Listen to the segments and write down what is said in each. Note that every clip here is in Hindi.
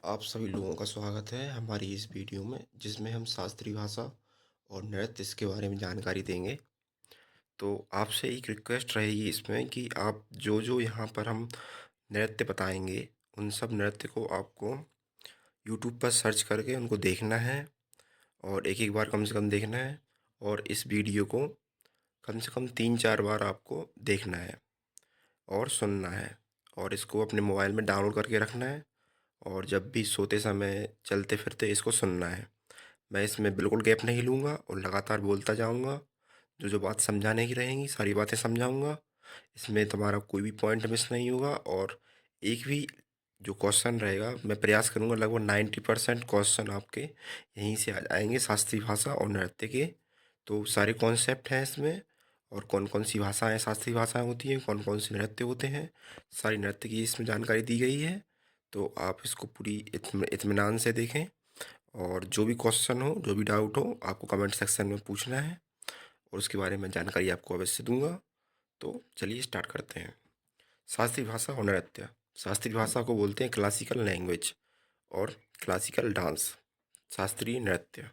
आप सभी लोगों का स्वागत है हमारी इस वीडियो में जिसमें हम शास्त्रीय भाषा और नृत्य इसके बारे में जानकारी देंगे। तो आपसे एक रिक्वेस्ट रहेगी इसमें कि आप जो यहाँ पर हम नृत्य बताएंगे उन सब नृत्य को आपको यूट्यूब पर सर्च करके उनको देखना है और एक-एक बार कम से कम देखना है और इस वीडियो को कम से कम 3-4 बार आपको देखना है और सुनना है और इसको अपने मोबाइल में डाउनलोड करके रखना है और जब भी सोते समय चलते-फिरते इसको सुनना है। मैं इसमें बिल्कुल गैप नहीं लूँगा और लगातार बोलता जाऊँगा। जो-जो बात समझाने की रहेंगी सारी बातें समझाऊँगा। इसमें तुम्हारा कोई भी पॉइंट मिस नहीं होगा और एक भी जो क्वेश्चन रहेगा मैं प्रयास करूँगा लगभग 90% क्वेश्चन आपके यहीं से आ जाएँगे शास्त्रीय भाषा और नृत्य के। तो सारे कॉन्सेप्ट हैं इसमें और कौन-कौन सी भाषाएँ शास्त्रीय भाषाएँ होती हैं, कौन-कौन से नृत्य होते हैं, सारी नृत्य की इसमें जानकारी दी गई है। तो आप इसको पूरी इत्मीनान से देखें और जो भी क्वेश्चन हो, जो भी डाउट हो, आपको कमेंट सेक्शन में पूछना है और उसके बारे में जानकारी आपको अवश्य दूँगा। तो चलिए स्टार्ट करते हैं। शास्त्रीय भाषा और नृत्य। शास्त्रीय भाषा को बोलते हैं क्लासिकल लैंग्वेज और क्लासिकल डांस, शास्त्रीय नृत्य।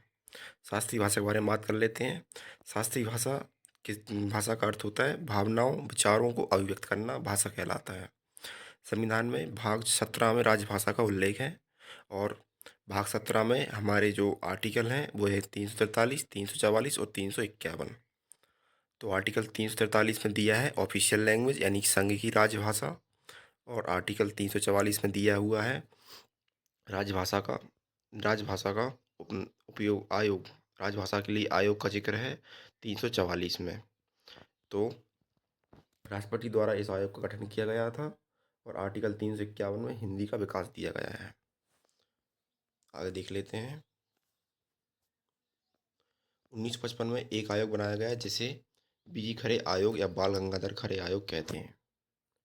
शास्त्रीय भाषा के बारे में बात कर लेते हैं। शास्त्रीय भाषा किस भाषा का अर्थ होता है भावनाओं, विचारों को अभिव्यक्त करना भाषा कहलाता है। संविधान में भाग 17 में राजभाषा का उल्लेख है और भाग 17 में हमारे जो आर्टिकल हैं वो है 343, 344 और 351। तो आर्टिकल 343 में दिया है ऑफिशियल लैंग्वेज यानी कि संघ की राजभाषा और आर्टिकल 344 में दिया हुआ है राजभाषा का राजभाषा का उपयोग आयोग, राजभाषा के लिए आयोग का जिक्र है 344 में। तो राष्ट्रपति द्वारा इस आयोग का गठन किया गया था और आर्टिकल 351 में हिंदी का विकास दिया गया है। आगे देख लेते हैं। 1955 में एक आयोग बनाया गया जिसे बीजी खरे आयोग या बाल गंगाधर खरे आयोग कहते हैं।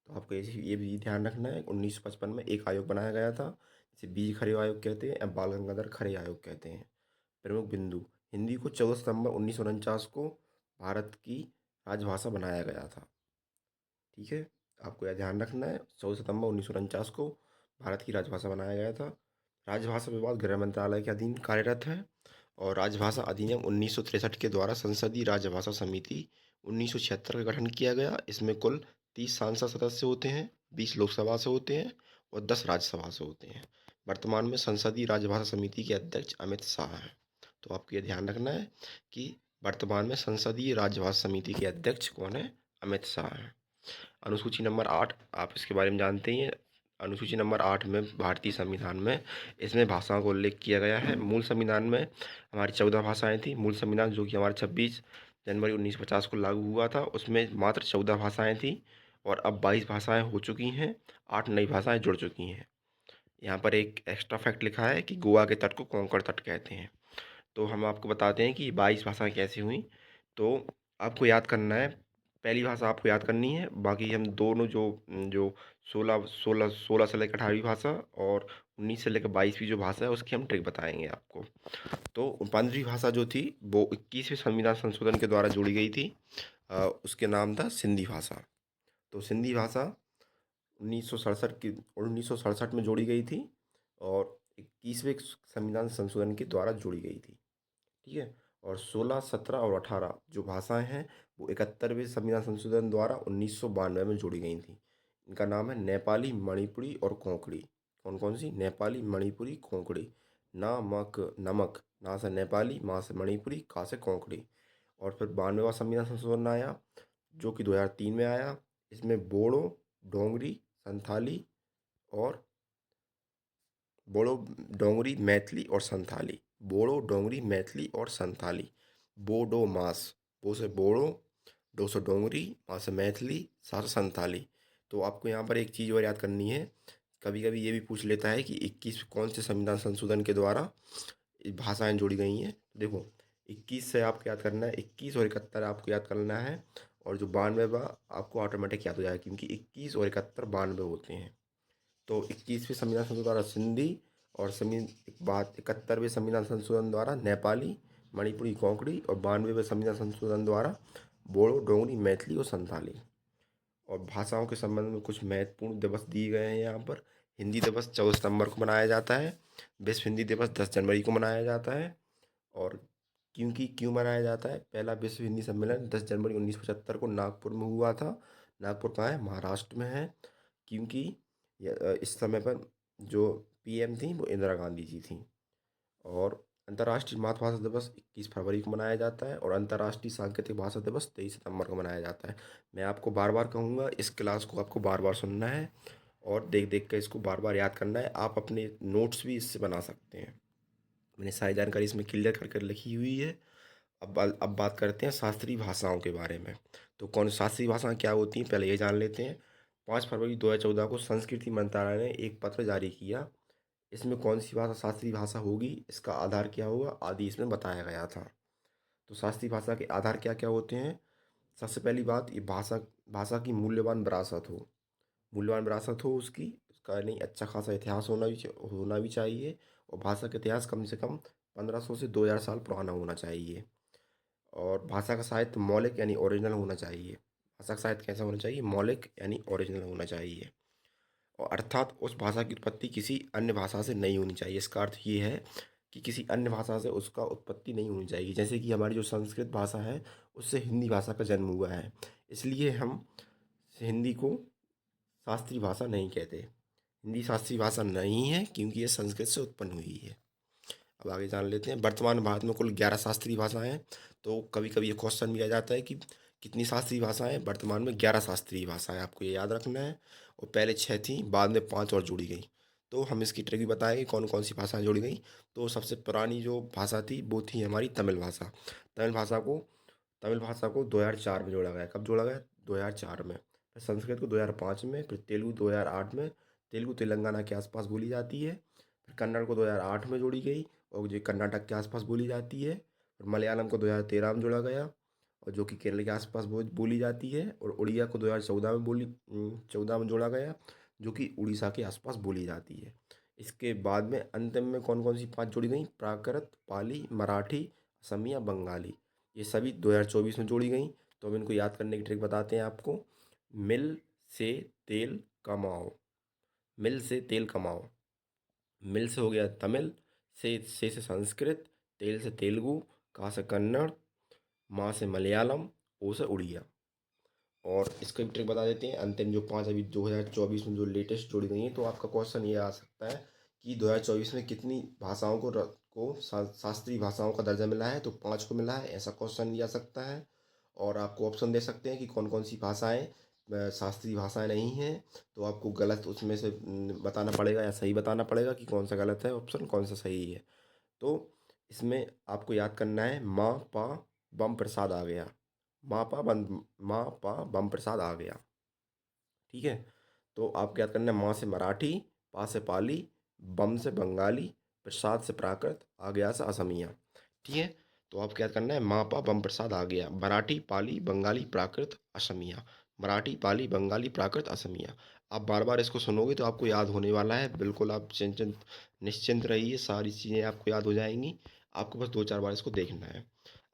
तो आपको ये भी ध्यान रखना है 1955 में एक आयोग बनाया गया था जिसे बीजी खरे आयोग कहते हैं या बाल गंगाधर खरे आयोग कहते हैं। प्रमुख बिंदु। हिंदी को 14 सितंबर 1949 को भारत की राजभाषा बनाया गया था। ठीक है, आपको यह ध्यान रखना है 14 सितंबर 1949 को भारत की राजभाषा बनाया गया था। राजभाषा विभाग गृह मंत्रालय के अधीन कार्यरत है और राजभाषा अधिनियम 1963 के द्वारा संसदीय राजभाषा समिति 1976 का गठन किया गया। इसमें कुल 30 सांसद सदस्य होते हैं, 20 लोकसभा से होते हैं और 10 राज्यसभा से होते हैं। वर्तमान में संसदीय राजभाषा समिति के अध्यक्ष अमित शाह हैं। तो आपको यह ध्यान रखना है कि वर्तमान में संसदीय राजभाषा समिति के अध्यक्ष कौन है? अमित शाह हैं। अनुसूची नंबर 8 आप इसके बारे में जानते ही हैं। अनुसूची नंबर 8 में भारतीय संविधान में इसमें भाषाओं का उल्लेख किया गया है। मूल संविधान में हमारी 14 भाषाएं थी। मूल संविधान जो कि हमारे 26 जनवरी 1950 को लागू हुआ था उसमें मात्र 14 भाषाएं थी और अब 22 भाषाएं हो चुकी हैं, 8 नई भाषाएं जुड़ चुकी हैं। यहाँ पर एक एक्स्ट्रा फैक्ट लिखा है कि गोवा के तट को कोंकण तट कहते हैं। तो हम आपको बताते हैं कि 22 भाषाएं कैसे हुई। तो आपको याद करना है, पहली भाषा आपको याद करनी है, बाकी हम दोनों जो जो 16 से लेकर 18वीं भाषा और 19 से लेकर 22वीं जो भाषा है उसकी हम ट्रिक बताएंगे आपको। तो 15वीं भाषा जो थी वो 21वें संविधान संशोधन के द्वारा जोड़ी गई थी। उसके नाम था सिंधी भाषा। तो सिंधी भाषा 1967 में जोड़ी गई थी और 21वें संविधान संशोधन के द्वारा जोड़ी गई थी। ठीक है, और 16, 17 और 18 जो भाषाएं हैं वो 71वें संविधान संशोधन द्वारा 1992 में जोड़ी गई थी। इनका नाम है नेपाली, मणिपुरी और कोंकणी। कौन कौन सी? नेपाली, मणिपुरी, कोंकणी। ना मक नमक, ना से नेपाली, माँ से मणिपुरी, का से कोंकणी। और फिर 92वां संविधान संशोधन आया जो कि 2003 में आया। इसमें बोडो, डोंगरी, संथाली और बोडो, डोंगरी, मैथिली और संथाली। बोडो, डोंगरी, मैथिली और संथाली। बोडो मास, बो से बोडो, डो से डोंगरी, माँ से मैथिली, सा से संथाली। तो आपको यहाँ पर एक चीज़ और याद करनी है, कभी कभी ये भी पूछ लेता है कि 21 कौन से संविधान संशोधन के द्वारा भाषाएं जोड़ी गई हैं। देखो 21 से आपको याद करना है, 21 और 71 आपको याद करना है और जो 92 आपको ऑटोमेटिक याद हो जाएगा क्योंकि 21 और 71 92 होते हैं। तो 21वें संविधान संशोधन द्वारा सिंधी और 71वें संविधान संशोधन द्वारा नेपाली, मणिपुरी, कोंकणी और 92वें संविधान संशोधन द्वारा बोडो, डोगरी, मैथिली और संथाली। और भाषाओं के संबंध में कुछ महत्वपूर्ण दिवस दिए गए हैं यहाँ पर। हिंदी दिवस 14 सितंबर को मनाया जाता है। विश्व हिंदी दिवस 10 जनवरी को मनाया जाता है। और क्यों मनाया जाता है? पहला विश्व हिंदी सम्मेलन 10 जनवरी 1975 को नागपुर में हुआ था। नागपुर कहाँ है? महाराष्ट्र में है। क्योंकि इस समय पर जो पीएम थी वो इंदिरा गांधी जी थी। और अंतर्राष्ट्रीय मातृभाषा दिवस 21 फरवरी को मनाया जाता है और अंतर्राष्ट्रीय सांकेतिक भाषा दिवस 23 सितंबर को मनाया जाता है। मैं आपको बार बार कहूँगा, इस क्लास को आपको बार बार सुनना है और देख देख कर इसको बार बार याद करना है। आप अपने नोट्स भी इससे बना सकते हैं। मैंने सारी जानकारी इसमें क्लियर कर कर लिखी हुई है। अब बात करते हैं शास्त्रीय भाषाओं के बारे में। तो कौन शास्त्रीय भाषाएं क्या होती हैं, पहले ये जान लेते हैं। 5 फरवरी 2014 को संस्कृति मंत्रालय ने एक पत्र जारी किया। इसमें कौन सी भाषा शास्त्रीय भाषा होगी, इसका आधार क्या होगा आदि इसमें बताया गया था। तो शास्त्रीय भाषा के आधार क्या क्या होते हैं? सबसे पहली बात, ये भाषा भाषा की मूल्यवान विरासत हो। मूल्यवान विरासत हो उसका नहीं अच्छा खासा इतिहास होना भी चाहिए। और भाषा का इतिहास कम से कम 1500 से 2000 साल पुराना होना चाहिए। और भाषा का साहित्य मौलिक यानी ओरिजिनल होना चाहिए। भाषा का साहित्य कैसा होना चाहिए? मौलिक यानी ओरिजिनल होना चाहिए। और अर्थात उस भाषा की उत्पत्ति किसी अन्य भाषा से नहीं होनी चाहिए। इसका अर्थ ये है कि किसी अन्य भाषा से उसका उत्पत्ति नहीं होनी चाहिए। जैसे कि हमारी जो संस्कृत भाषा है उससे हिंदी भाषा का जन्म हुआ है, इसलिए हम हिंदी को शास्त्रीय भाषा नहीं कहते। हिंदी शास्त्रीय भाषा नहीं है क्योंकि ये संस्कृत से उत्पन्न हुई है। अब आगे जान लेते हैं। वर्तमान भारत में कुल 11 शास्त्रीय भाषाएं हैं। तो कभी कभी ये क्वेश्चन भी आ जाता है कि कितनी शास्त्रीय भाषाएं? वर्तमान में 11 शास्त्रीय भाषाएं, आपको ये याद रखना है। और पहले 6 थी, बाद में 5 और जोड़ी गई। तो हम इसकी ट्रिक भी बताएंगे कौन कौन सी भाषाएं जोड़ी गई। तो सबसे पुरानी जो भाषा थी वो थी हमारी तमिल भाषा। तमिल भाषा को तमिल भाषा को 2004 में जोड़ा गया। कब जोड़ा गया? 2004 में। फिर संस्कृत को 2005 में, फिर तेलुगु 2008 में। तेलुगु तेलंगाना के आसपास बोली जाती है। फिर कन्नड़ को 2008 में जोड़ी गई और जो कर्नाटक के आसपास बोली जाती है। फिर मलयालम को 2013 में जोड़ा गया और जो कि केरल के आसपास बोली जाती है। और उड़िया को 2014 में 14 में जोड़ा गया, जो कि उड़ीसा के आसपास बोली जाती है। इसके बाद में अंतिम में कौन कौन सी 5 जोड़ी गई? प्राकृत, पाली, मराठी, असमिया, बंगाली। ये सभी 2024 में जोड़ी गई। तो अब इनको याद करने की ट्रिक बताते हैं आपको। मिल से तेल कमाओ। मिल से तेल कमाओ। मिल से हो गया तमिल, से संस्कृत, तेल से तेलुगु, का से कन्नड़, माँ से मलयालम, ओ से उड़िया। और इसका भी ट्रिक बता देते हैं। अंतिम जो 5 अभी 2024 में जो लेटेस्ट जोड़ी गई हैं, तो आपका क्वेश्चन ये आ सकता है कि 2024 में कितनी भाषाओं को शास्त्रीय भाषाओं का दर्जा मिला है? तो 5 को मिला है, ऐसा क्वेश्चन भी आ सकता है। और आपको ऑप्शन दे सकते हैं कि कौन कौन सी भाषाएं शास्त्रीय भाषाएं नहीं हैं। तो आपको गलत उसमें से बताना पड़ेगा या सही बताना पड़ेगा कि कौन सा गलत है ऑप्शन, कौन सा सही है। तो इसमें आपको याद करना है माँ पा बम प्रसाद आ गया। माँ पा बम प्रसाद आ गया। ठीक है। तो आपको याद करना है माँ से मराठी, पा से पाली, बम से बंगाली, प्रसाद से प्राकृत, आ गया से असमिया। ठीक है। तो आपको याद करना है माँ पा बम प्रसाद आ गया। मराठी, पाली, बंगाली, प्राकृत, असमिया। मराठी, पाली, बंगाली, प्राकृत, असमिया। आप बार बार इसको सुनोगे तो आपको याद होने वाला है। बिल्कुल आप चिंतित निश्चिंत रहिए, सारी चीज़ें आपको याद हो जाएंगी। आपको बस 2-4 बार इसको देखना है।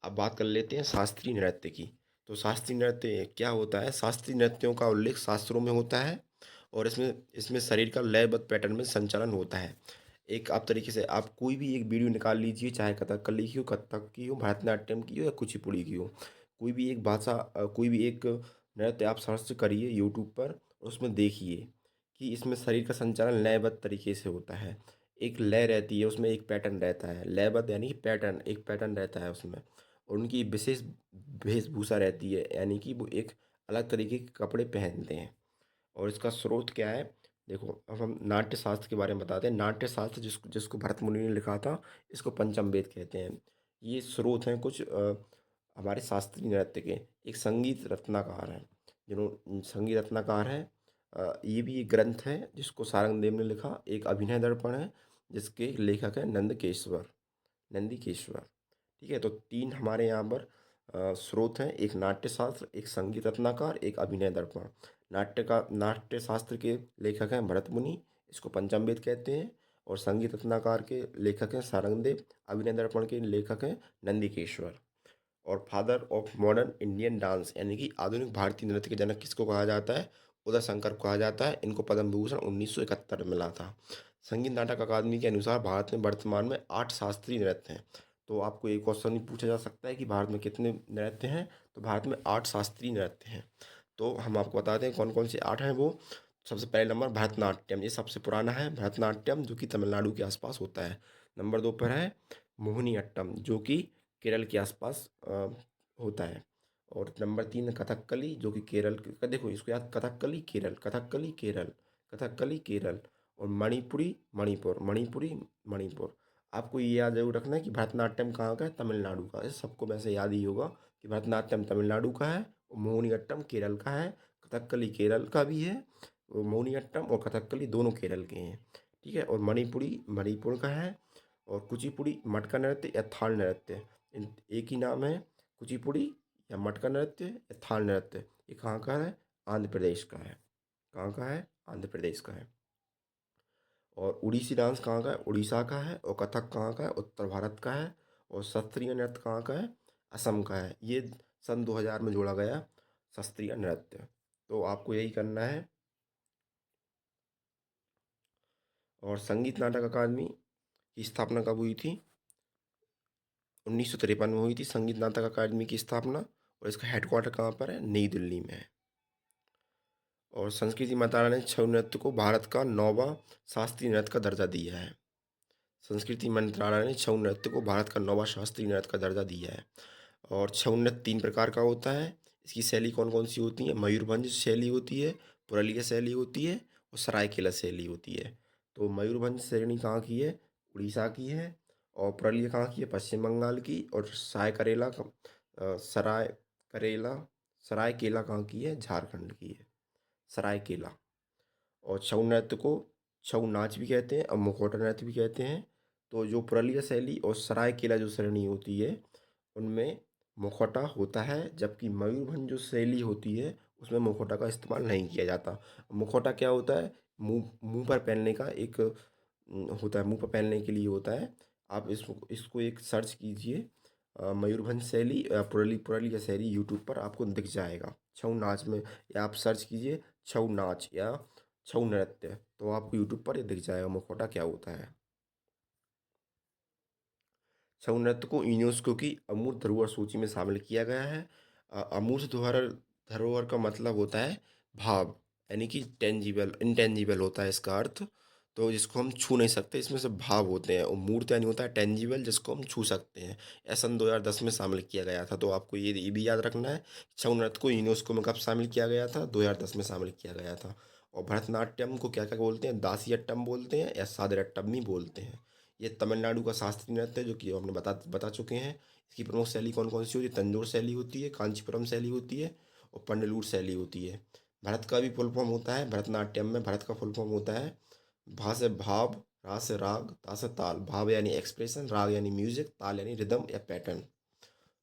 अब बात कर लेते हैं शास्त्रीय नृत्य की। तो शास्त्रीय नृत्य क्या होता है? शास्त्रीय नृत्यों का उल्लेख शास्त्रों में होता है और इसमें इसमें शरीर का लयबद्ध पैटर्न में संचालन होता है। एक आप तरीके से आप कोई भी एक वीडियो निकाल लीजिए, चाहे कथकली की हो, कथक की हो, भरतनाट्यम की हो या कुचिपुड़ी की हो। कोई भी एक नृत्य आप सर्च करिए यूट्यूब पर, उसमें देखिए कि इसमें शरीर का संचालन लयबद्ध तरीके से होता है। एक लय रहती है उसमें, एक पैटर्न रहता है। लयबद्ध यानी कि पैटर्न, एक पैटर्न रहता है उसमें। और उनकी विशेष वेशभूषा रहती है, यानी कि वो एक अलग तरीके के कपड़े पहनते हैं। और इसका स्रोत क्या है? देखो, अब हम नाट्य शास्त्र के बारे में बताते हैं। नाट्य शास्त्र जिसको जिसको भरत मुनि ने लिखा था, इसको पंचम वेद कहते हैं। ये स्रोत हैं कुछ हमारे शास्त्रीय नृत्य के। एक संगीत रत्नाकार है, जिन्होंने संगीत रत्नाकार है। ये भी एक ग्रंथ है जिसको सारंगदेव ने लिखा। एक अभिनय दर्पण है जिसके लेखक है नंदीकेश्वर। ठीक है। तो 3 हमारे यहाँ पर स्रोत हैं। एक नाट्य शास्त्र, एक संगीत रत्नाकर, एक अभिनय दर्पण। नाट्य शास्त्र के लेखक हैं भरत मुनि, इसको पंचम वेद कहते हैं। और संगीत रत्नाकर के लेखक हैं सारंगदेव। अभिनय दर्पण के लेखक हैं नंदीकेश्वर। और father of modern Indian dance यानी कि आधुनिक भारतीय नृत्य के जनक किसको कहा जाता है? उदय शंकर को कहा जाता है। इनको पद्म विभूषण 1971 में मिला था। संगीत नाटक अकादमी के अनुसार भारत में वर्तमान में 8 शास्त्रीय नृत्य हैं। तो आपको एक क्वेश्चन भी पूछा जा सकता है कि भारत में कितने नृत्य हैं? तो भारत में 8 शास्त्रीय नृत्य हैं। तो हम आपको बताते हैं कौन-कौन से 8 हैं वो। सबसे पहले नंबर भरतनाट्यम, ये सबसे पुराना है भरतनाट्यम, जो कि तमिलनाडु के आसपास होता है। नंबर 2 पर है मोहिनीअट्टम, जो कि केरल के आसपास होता है। और नंबर 3 है कथकली, जो कि केरल देखो इसको याद, कथकली केरल, कथकली केरल, कथकली केरल। और मणिपुरी मणिपुर, मणिपुरी मणिपुर। आपको ये याद जरूर रखना है कि भरतनाट्यम कहाँ का है? तमिलनाडु का है। सबको वैसे याद ही होगा कि भरतनाट्यम तमिलनाडु का है और मोहिनीअट्टम केरल का है। कथकली केरल का भी है। और मोहिनीअट्टम और कथकली दोनों केरल के हैं। ठीक है। और मणिपुरी मणिपुर का है। और कुचिपुड़ी मटका नृत्य या थाल नृत्य, एक ही नाम है। कुचिपुड़ी या मटका नृत्य या थाल नृत्य, ये कहाँ का है? आंध्र प्रदेश का है। कहाँ का है? आंध्र प्रदेश का है। और उड़ीसी डांस कहाँ का है? उड़ीसा का है। और कथक कहाँ का है? उत्तर भारत का है। और शास्त्रीय नृत्य कहाँ का है? असम का है। ये सन 2000 में जोड़ा गया शास्त्रीय नृत्य। तो आपको यही करना है। और संगीत नाटक अकादमी की स्थापना कब हुई थी? 1953 में हुई थी संगीत नाटक अकादमी की स्थापना। और इसका हेडक्वार्टर कहाँ पर है? नई दिल्ली में है। और संस्कृति मंत्रालय ने छऊ नृत्य को भारत का 9वां शास्त्रीय नृत्य का दर्जा दिया है। संस्कृति मंत्रालय ने छऊ नृत्य को भारत का 9वां शास्त्रीय नृत्य का दर्जा दिया है। और छऊ नृत्य 3 प्रकार का होता है। इसकी शैली कौन कौन सी होती है? मयूरभंज शैली होती है, पुरुलिया शैली होती है और सरायकेला शैली होती है। तो मयूरभंज शैली कहाँ की है? उड़ीसा की है। और पुरुलिया कहाँ की है? पश्चिम बंगाल की। और सराय करेला सरायकेला कहाँ की है? झारखंड की है, सरायकेला। और छऊ नृत्य को छऊ नाच भी कहते हैं और मुखौटा नृत्य भी कहते हैं। तो जो पुरुलिया शैली और सरायकेला जो शैली होती है, उनमें मुखौटा होता है, जबकि मयूरभंज जो शैली होती है उसमें मुखौटा का इस्तेमाल नहीं किया जाता। मुखौटा क्या होता है? मुंह मुंह पर पहनने का एक होता है, मुंह पर पहनने के लिए होता है। आप इसको इसको एक सर्च कीजिए, मयूरभंज शैली पुरुलिया शैली, यूट्यूब पर आपको दिख जाएगा छऊ नाच में। या आप सर्च कीजिए छऊ नाच या छऊ नृत्य, तो आपको यूट्यूब पर ये दिख जाएगा मुखौटा क्या होता है। छऊ नृत्य को यूनेस्को की अमूर्त धरोहर सूची में शामिल किया गया है। अमूर्त धरोहर धरोहर का मतलब होता है भाव, यानी कि टेंजिबल इनटेंजिबल होता है इसका अर्थ। तो जिसको हम छू नहीं सकते, इसमें से भाव होते हैं। और मूर्त यानी होता है टेंजिबल, जिसको हम छू सकते हैं। यह सन 2010 में शामिल किया गया था। तो आपको ये भी याद रखना है, छऊ नृत्य को यूनेस्को में कब शामिल किया गया था? 2010 में शामिल किया गया था। और भरतनाट्यम को क्या क्या बोलते हैं? दासियट्टम बोलते हैं या सादरट्टम भी बोलते हैं। ये तमिलनाडु का शास्त्रीय नृत्य है, जो कि हमने बता बता चुके हैं। इसकी प्रमुख शैली कौन कौन सी होती है? तंजौर शैली होती है, कांचीपुरम शैली होती है और पंडलूर शैली होती है। भरत का भी फुल फॉर्म होता है भरतनाट्यम में। भरत का फुल फॉर्म होता है भा से भाव, रा से राग, ता से ताल। भाव यानी एक्सप्रेशन, राग यानी म्यूजिक, ताल यानी रिदम या पैटर्न,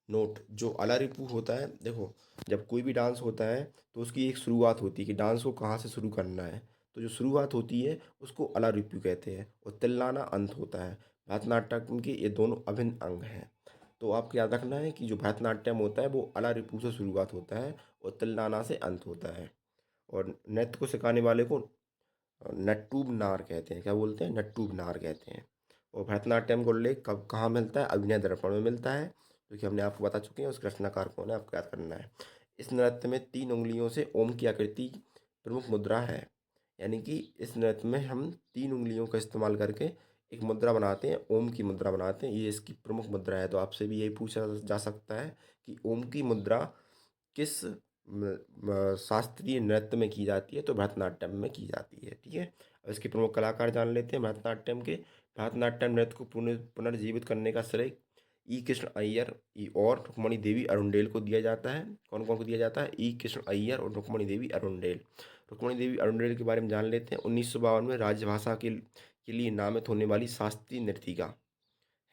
नोट। जो अला रिपू होता है, देखो जब कोई भी डांस होता है तो उसकी एक शुरुआत होती है कि डांस को कहाँ से शुरू करना है। तो जो शुरुआत होती है उसको अला रिपू कहते हैं और तिल्लाना अंत होता है। भरतनाट्यम के ये दोनों अभिन्न अंग हैं। तो आपको याद रखना है कि जो भरतनाट्यम होता है वो अला रिपू से शुरुआत होता है और तिल्लाना से अंत होता है। और नृत्य को सिखाने वाले को नट्टूब नार कहते हैं। क्या बोलते हैं? नट्टूब नार कहते हैं। और भरतनाट्यम का उल्लेख कब कहाँ मिलता है? अभिनय दर्पण में मिलता है, जो कि हमने आपको बता चुके हैं। उसके रचनाकार कौन है आपको याद करना है। इस नृत्य में 3 उंगलियों से ओम की आकृति प्रमुख मुद्रा है। यानी कि इस नृत्य में हम 3 उंगलियों का इस्तेमाल करके एक मुद्रा बनाते हैं, ओम की मुद्रा बनाते हैं। ये इसकी प्रमुख मुद्रा है। तो आपसे भी यही पूछा जा सकता है कि ओम की मुद्रा किस शास्त्रीय नृत्य में की जाती है? तो भरतनाट्यम में की जाती है। ठीक है। अब इसके प्रमुख कलाकार जान लेते हैं भरतनाट्यम के। भरतनाट्यम नृत्य को पुनर्जीवित करने का श्रेय ई कृष्ण अय्यर और रुक्मणी देवी अरुणडेल को दिया जाता है। कौन कौन को दिया जाता है? ई कृष्ण अय्यर और रुक्मणी देवी अरुणडेल। रुक्मणी देवी अरुणडेल के बारे में जान लेते हैं। 1952 में राजभाषा के लिए नामित होने वाली शास्त्रीय नृतिका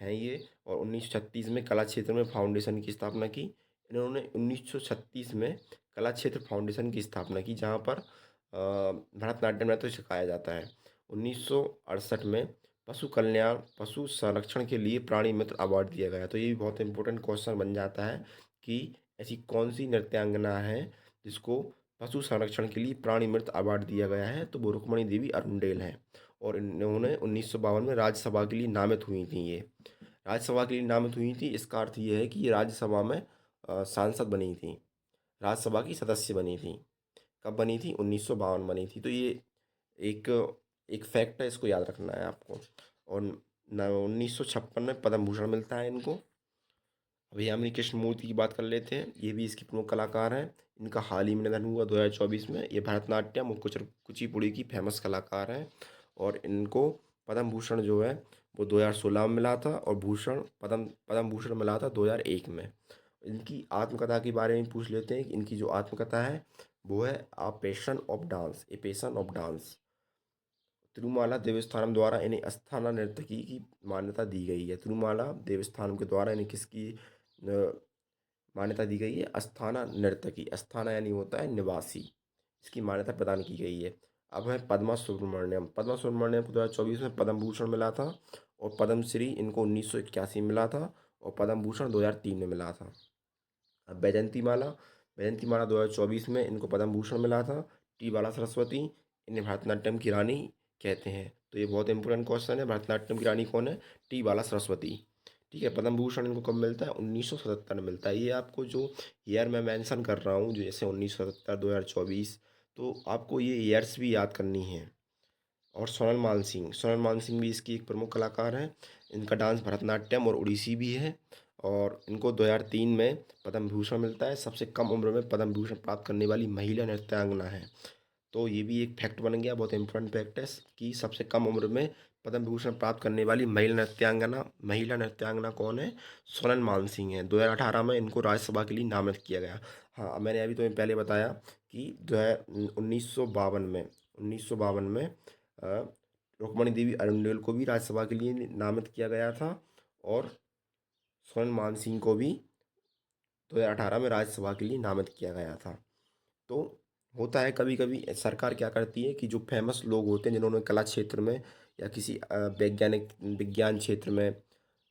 हैं ये। और 1936 में कला क्षेत्र में फाउंडेशन की स्थापना की। इन्होंने 1936 में कला क्षेत्र फाउंडेशन की स्थापना की, जहाँ पर भरतनाट्यम नृत्य सिखाया जाता है। 1968 में पशु संरक्षण के लिए प्राणी मित्र अवार्ड दिया गया। तो ये भी बहुत इंपॉर्टेंट क्वेश्चन बन जाता है कि ऐसी कौन सी नृत्यांगना है जिसको पशु संरक्षण के लिए प्राणी मित्र अवार्ड दिया गया है, तो वो रुक्मणी देवी अरुंडेल हैं। और इन्होंने 1952 में राज्यसभा के लिए नामित हुई थी ये। राज्यसभा के लिए नामित हुई थी, इसका अर्थ ये है कि ये राज्यसभा में सांसद बनी थी, राज्यसभा की सदस्य बनी थी। कब बनी थी? 1952 बनी थी। तो ये एक एक फैक्ट है, इसको याद रखना है आपको। और 1956 में पद्म भूषण मिलता है इनको। अभी यामिनी कृष्णमूर्ति की बात कर लेते हैं, ये भी इसकी प्रमुख कलाकार हैं। इनका हाल ही में निधन हुआ 2024 में। ये भरतनाट्यम और कुचिपुड़ी की फेमस कलाकार हैं। और इनको पद्म भूषण जो है वो 2016 में मिला था, और भूषण पद्म पद्म भूषण मिला था 2001 में। इनकी आत्मकथा के बारे में पूछ लेते हैं कि इनकी जो आत्मकथा है वो है a passion of dance, a passion of dance. Tirumala Devasthanam द्वारा इन्हें अस्थाना नर्तकी की मान्यता दी गई है। तिरुमाला देवस्थानम के द्वारा इन्हें किसकी मान्यता दी गई है? अस्थाना नर्तकी। अस्थाना यानी होता है निवासी, इसकी मान्यता प्रदान की गई है। अब है पद्मा सुब्रमण्यम। पद्मा सुब्रमण्यम को 2024 में पद्म भूषण मिला था, और पद्म श्री इनको 1981 में मिला था, और पद्म भूषण 2003 में मिला था। अब वैजयंती माला। वैजयंती माला 2024 में इनको पद्म भूषण मिला था। टी बाला सरस्वती, इन्हें भरतनाट्यम की रानी कहते हैं। तो ये बहुत इंपॉर्टेंट क्वेश्चन है, भरतनाट्यम की रानी कौन है? टी बाला सरस्वती। ठीक है। पद्म भूषण इनको कब मिलता है? 1977 में मिलता है। ये आपको जो ईयर मैं मेंशन कर रहा हूँ, जो जैसे 1977, 2024, तो आपको ये ईयर्स भी याद करनी है। और सोनल मानसिंह। सोनल मानसिंह भी इसकी एक प्रमुख कलाकार हैं। इनका डांस भरतनाट्यम और उड़ीसी भी है। और इनको 2003 में पद्म भूषण मिलता है। सबसे कम उम्र में पद्म भूषण प्राप्त करने वाली महिला नृत्यांगना है। तो ये भी एक फैक्ट बन गया, बहुत इंपॉर्टेंट फैक्ट है कि सबसे कम उम्र में पद्म भूषण प्राप्त करने वाली महिला नृत्यांगना कौन है? सोनल मानसिंह है। 2018 में इनको राज्यसभा के लिए नामित किया गया। हाँ, मैंने अभी तुम्हें पहले बताया कि 1952 में अ, रुक्मणी देवी अरुंडेल को भी राज्यसभा के लिए नामित किया गया था, और सोनल मानसिंह को भी 2018 में राज्यसभा के लिए नामित किया गया था। तो होता है कभी कभी सरकार क्या करती है कि जो फेमस लोग होते हैं, जिन्होंने कला क्षेत्र में या किसी विज्ञान क्षेत्र में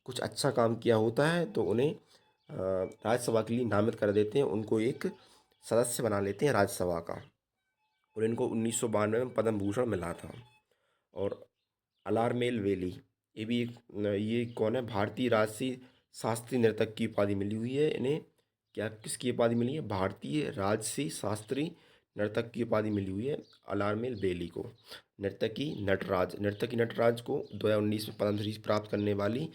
कुछ अच्छा काम किया होता है, तो उन्हें राज्यसभा के लिए नामित कर देते हैं, उनको एक सदस्य बना लेते हैं राज्यसभा का। और इनको 1992 में पद्म भूषण मिला था। और अलारमेल वेली, ये भी एक ये कौन है? भारतीय राष्ट्रीय शास्त्रीय नर्तक की उपाधि मिली हुई है इन्हें। क्या किसकी उपाधि मिली है? भारतीय राजसी शास्त्रीय नर्तक की उपाधि मिली हुई है अलारमेल बेली को। नर्तकी नटराज को 2019 में पद्मश्री प्राप्त करने वाली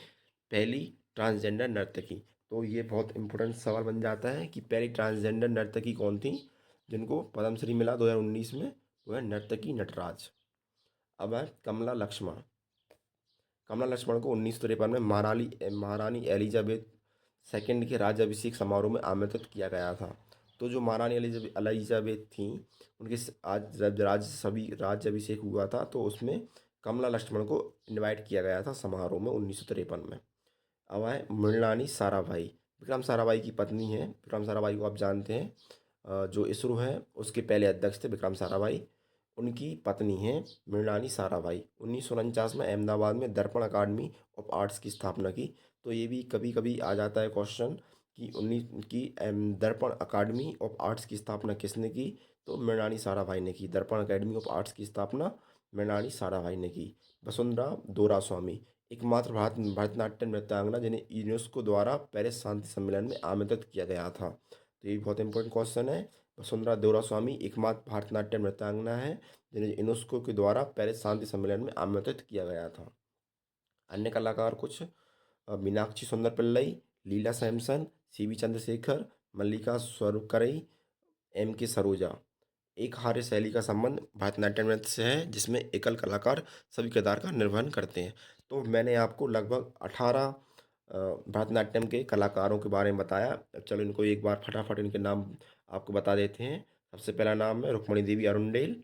पहली ट्रांसजेंडर नर्तकी। तो ये बहुत इंपॉर्टेंट सवाल बन जाता है कि पहली ट्रांसजेंडर नर्तकी कौन थी जिनको पद्मश्री मिला 2019 में? वो है नर्तकी नटराज। अब है कमला लक्ष्मण। कमला लक्ष्मण को 1953 में महारानी एलिजाबेथ सेकंड के राज्याभिषेक समारोह में आमंत्रित किया गया था। तो जो महारानी एलिजाबेथ थी, उनके आज जब राज्याभिषेक हुआ था, तो उसमें कमला लक्ष्मण को इनवाइट किया गया था समारोह में 1953 में। अब है मृणाली साराभाई। विक्रम साराभाई की पत्नी है। विक्रम साराभाई को आप जानते हैं, जो इसरो है उसके पहले अध्यक्ष थे विक्रम साराभाई। उनकी पत्नी है मृणाली साराभाई। 1949 में अहमदाबाद में दर्पण अकादमी ऑफ आर्ट्स की स्थापना की। तो ये भी कभी कभी आ जाता है क्वेश्चन कि दर्पण अकादमी ऑफ आर्ट्स की स्थापना किसने की? तो मृणाली साराभाई ने की। दर्पण अकादमी ऑफ आर्ट्स की स्थापना मृणाली साराभाई ने की। वसुंधरा दोरा स्वामी, एकमात्र भरतनाट्यम नृत्यांगना जिन्हें यूनेस्को द्वारा पेरिस शांति सम्मेलन में आमंत्रित किया गया था। तो ये बहुत इंपॉर्टेंट क्वेश्चन है। वसुंधरा देवरा स्वामी एकमात्र भारतनाट्यम नृत्यांगना है जिन्हें यूनेस्को के द्वारा पेरिस शांति सम्मेलन में आमंत्रित किया गया था। अन्य कलाकार कुछ मीनाक्षी सुंदर पिल्लई, लीला सैमसन, सीवी चंद्रशेखर, मल्लिका स्वरूपकरई, एम के सरोजा। एक हार्य शैली का संबंध भरतनाट्यम नृत्य से है, जिसमें एकल कलाकार सभी किरदार का निर्वहन करते हैं। तो मैंने आपको लगभग 18 भरतनाट्यम के कलाकारों के बारे में बताया। अब चलो इनको एक बार फटाफट इनके नाम आपको बता देते हैं। सबसे पहला नाम है रुक्मणी देवी अरुंडेल।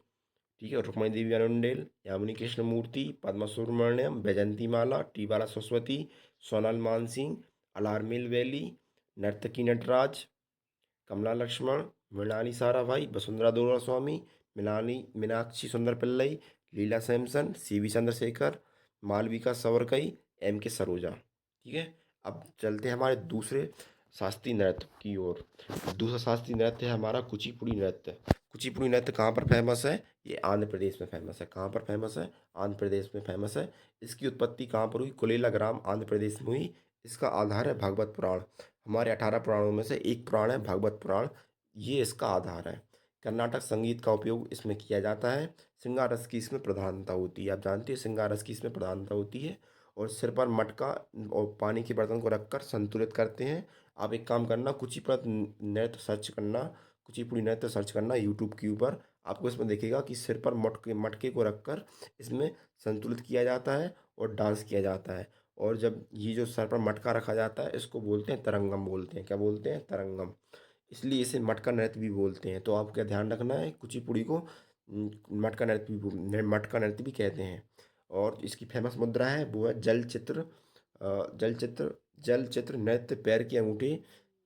ठीक है, रुक्मणी देवी अरुंडेल, यामिनी कृष्णमूर्ति, पद्मा सुब्रमण्यम, वैजंती माला, टी बाला सरस्वती, सोनल मानसिंह, अलारमिल वैली, नर्तकी नटराज, कमला लक्ष्मण, मृणाली साराभाई, वसुंधरा दोरा स्वामी, मीनाक्षी सुंदर पिल्लई, लीला सैमसन, सीवी चंद्रशेखर, मालविका सावरकई, एम के सरोजा। ठीक है। अब चलते हैं हमारे दूसरे शास्त्रीय नृत्य की ओर। दूसरा शास्त्रीय नृत्य है हमारा कुचिपुड़ी नृत्य। कुचिपुड़ी नृत्य कहाँ पर फेमस है? ये आंध्र प्रदेश में फेमस है। कहाँ पर फेमस है? आंध्र प्रदेश में फेमस है। इसकी उत्पत्ति कहाँ पर हुई? कुलेला ग्राम, आंध्र प्रदेश में हुई। इसका आधार है भागवत पुराण। हमारे 18 पुराणों में से एक पुराण है भागवत पुराण, ये इसका आधार है। कर्नाटक संगीत का उपयोग इसमें किया जाता है। श्रृंगार रस की इसमें प्रधानता होती है। आप जानते हैं श्रृंगार रस की इसमें प्रधानता होती है। और सिर पर मटका और पानी के बर्तन को रखकर संतुलित करते हैं। आप एक काम करना, कुचिपुड़ी नृत्य सर्च करना, कुचिपुड़ी नृत्य सर्च करना यूट्यूब के ऊपर। आपको इसमें दिखेगा कि सिर पर मटके मटके को रखकर इसमें संतुलित किया जाता है और डांस किया जाता है। और जब ये जो सर पर मटका रखा जाता है, इसको बोलते हैं तरंगम बोलते हैं। क्या बोलते हैं? तरंगम। इसलिए इसे मटका नृत्य भी बोलते हैं। तो आपको क्या ध्यान रखना है, कुचिपुड़ी को मटका नृत्य भी मटका नृत्य भी कहते हैं। और इसकी फेमस मुद्रा है वो है जल चित्र। जल चित्र, जल चित्र नृत्य, पैर की अंगूठे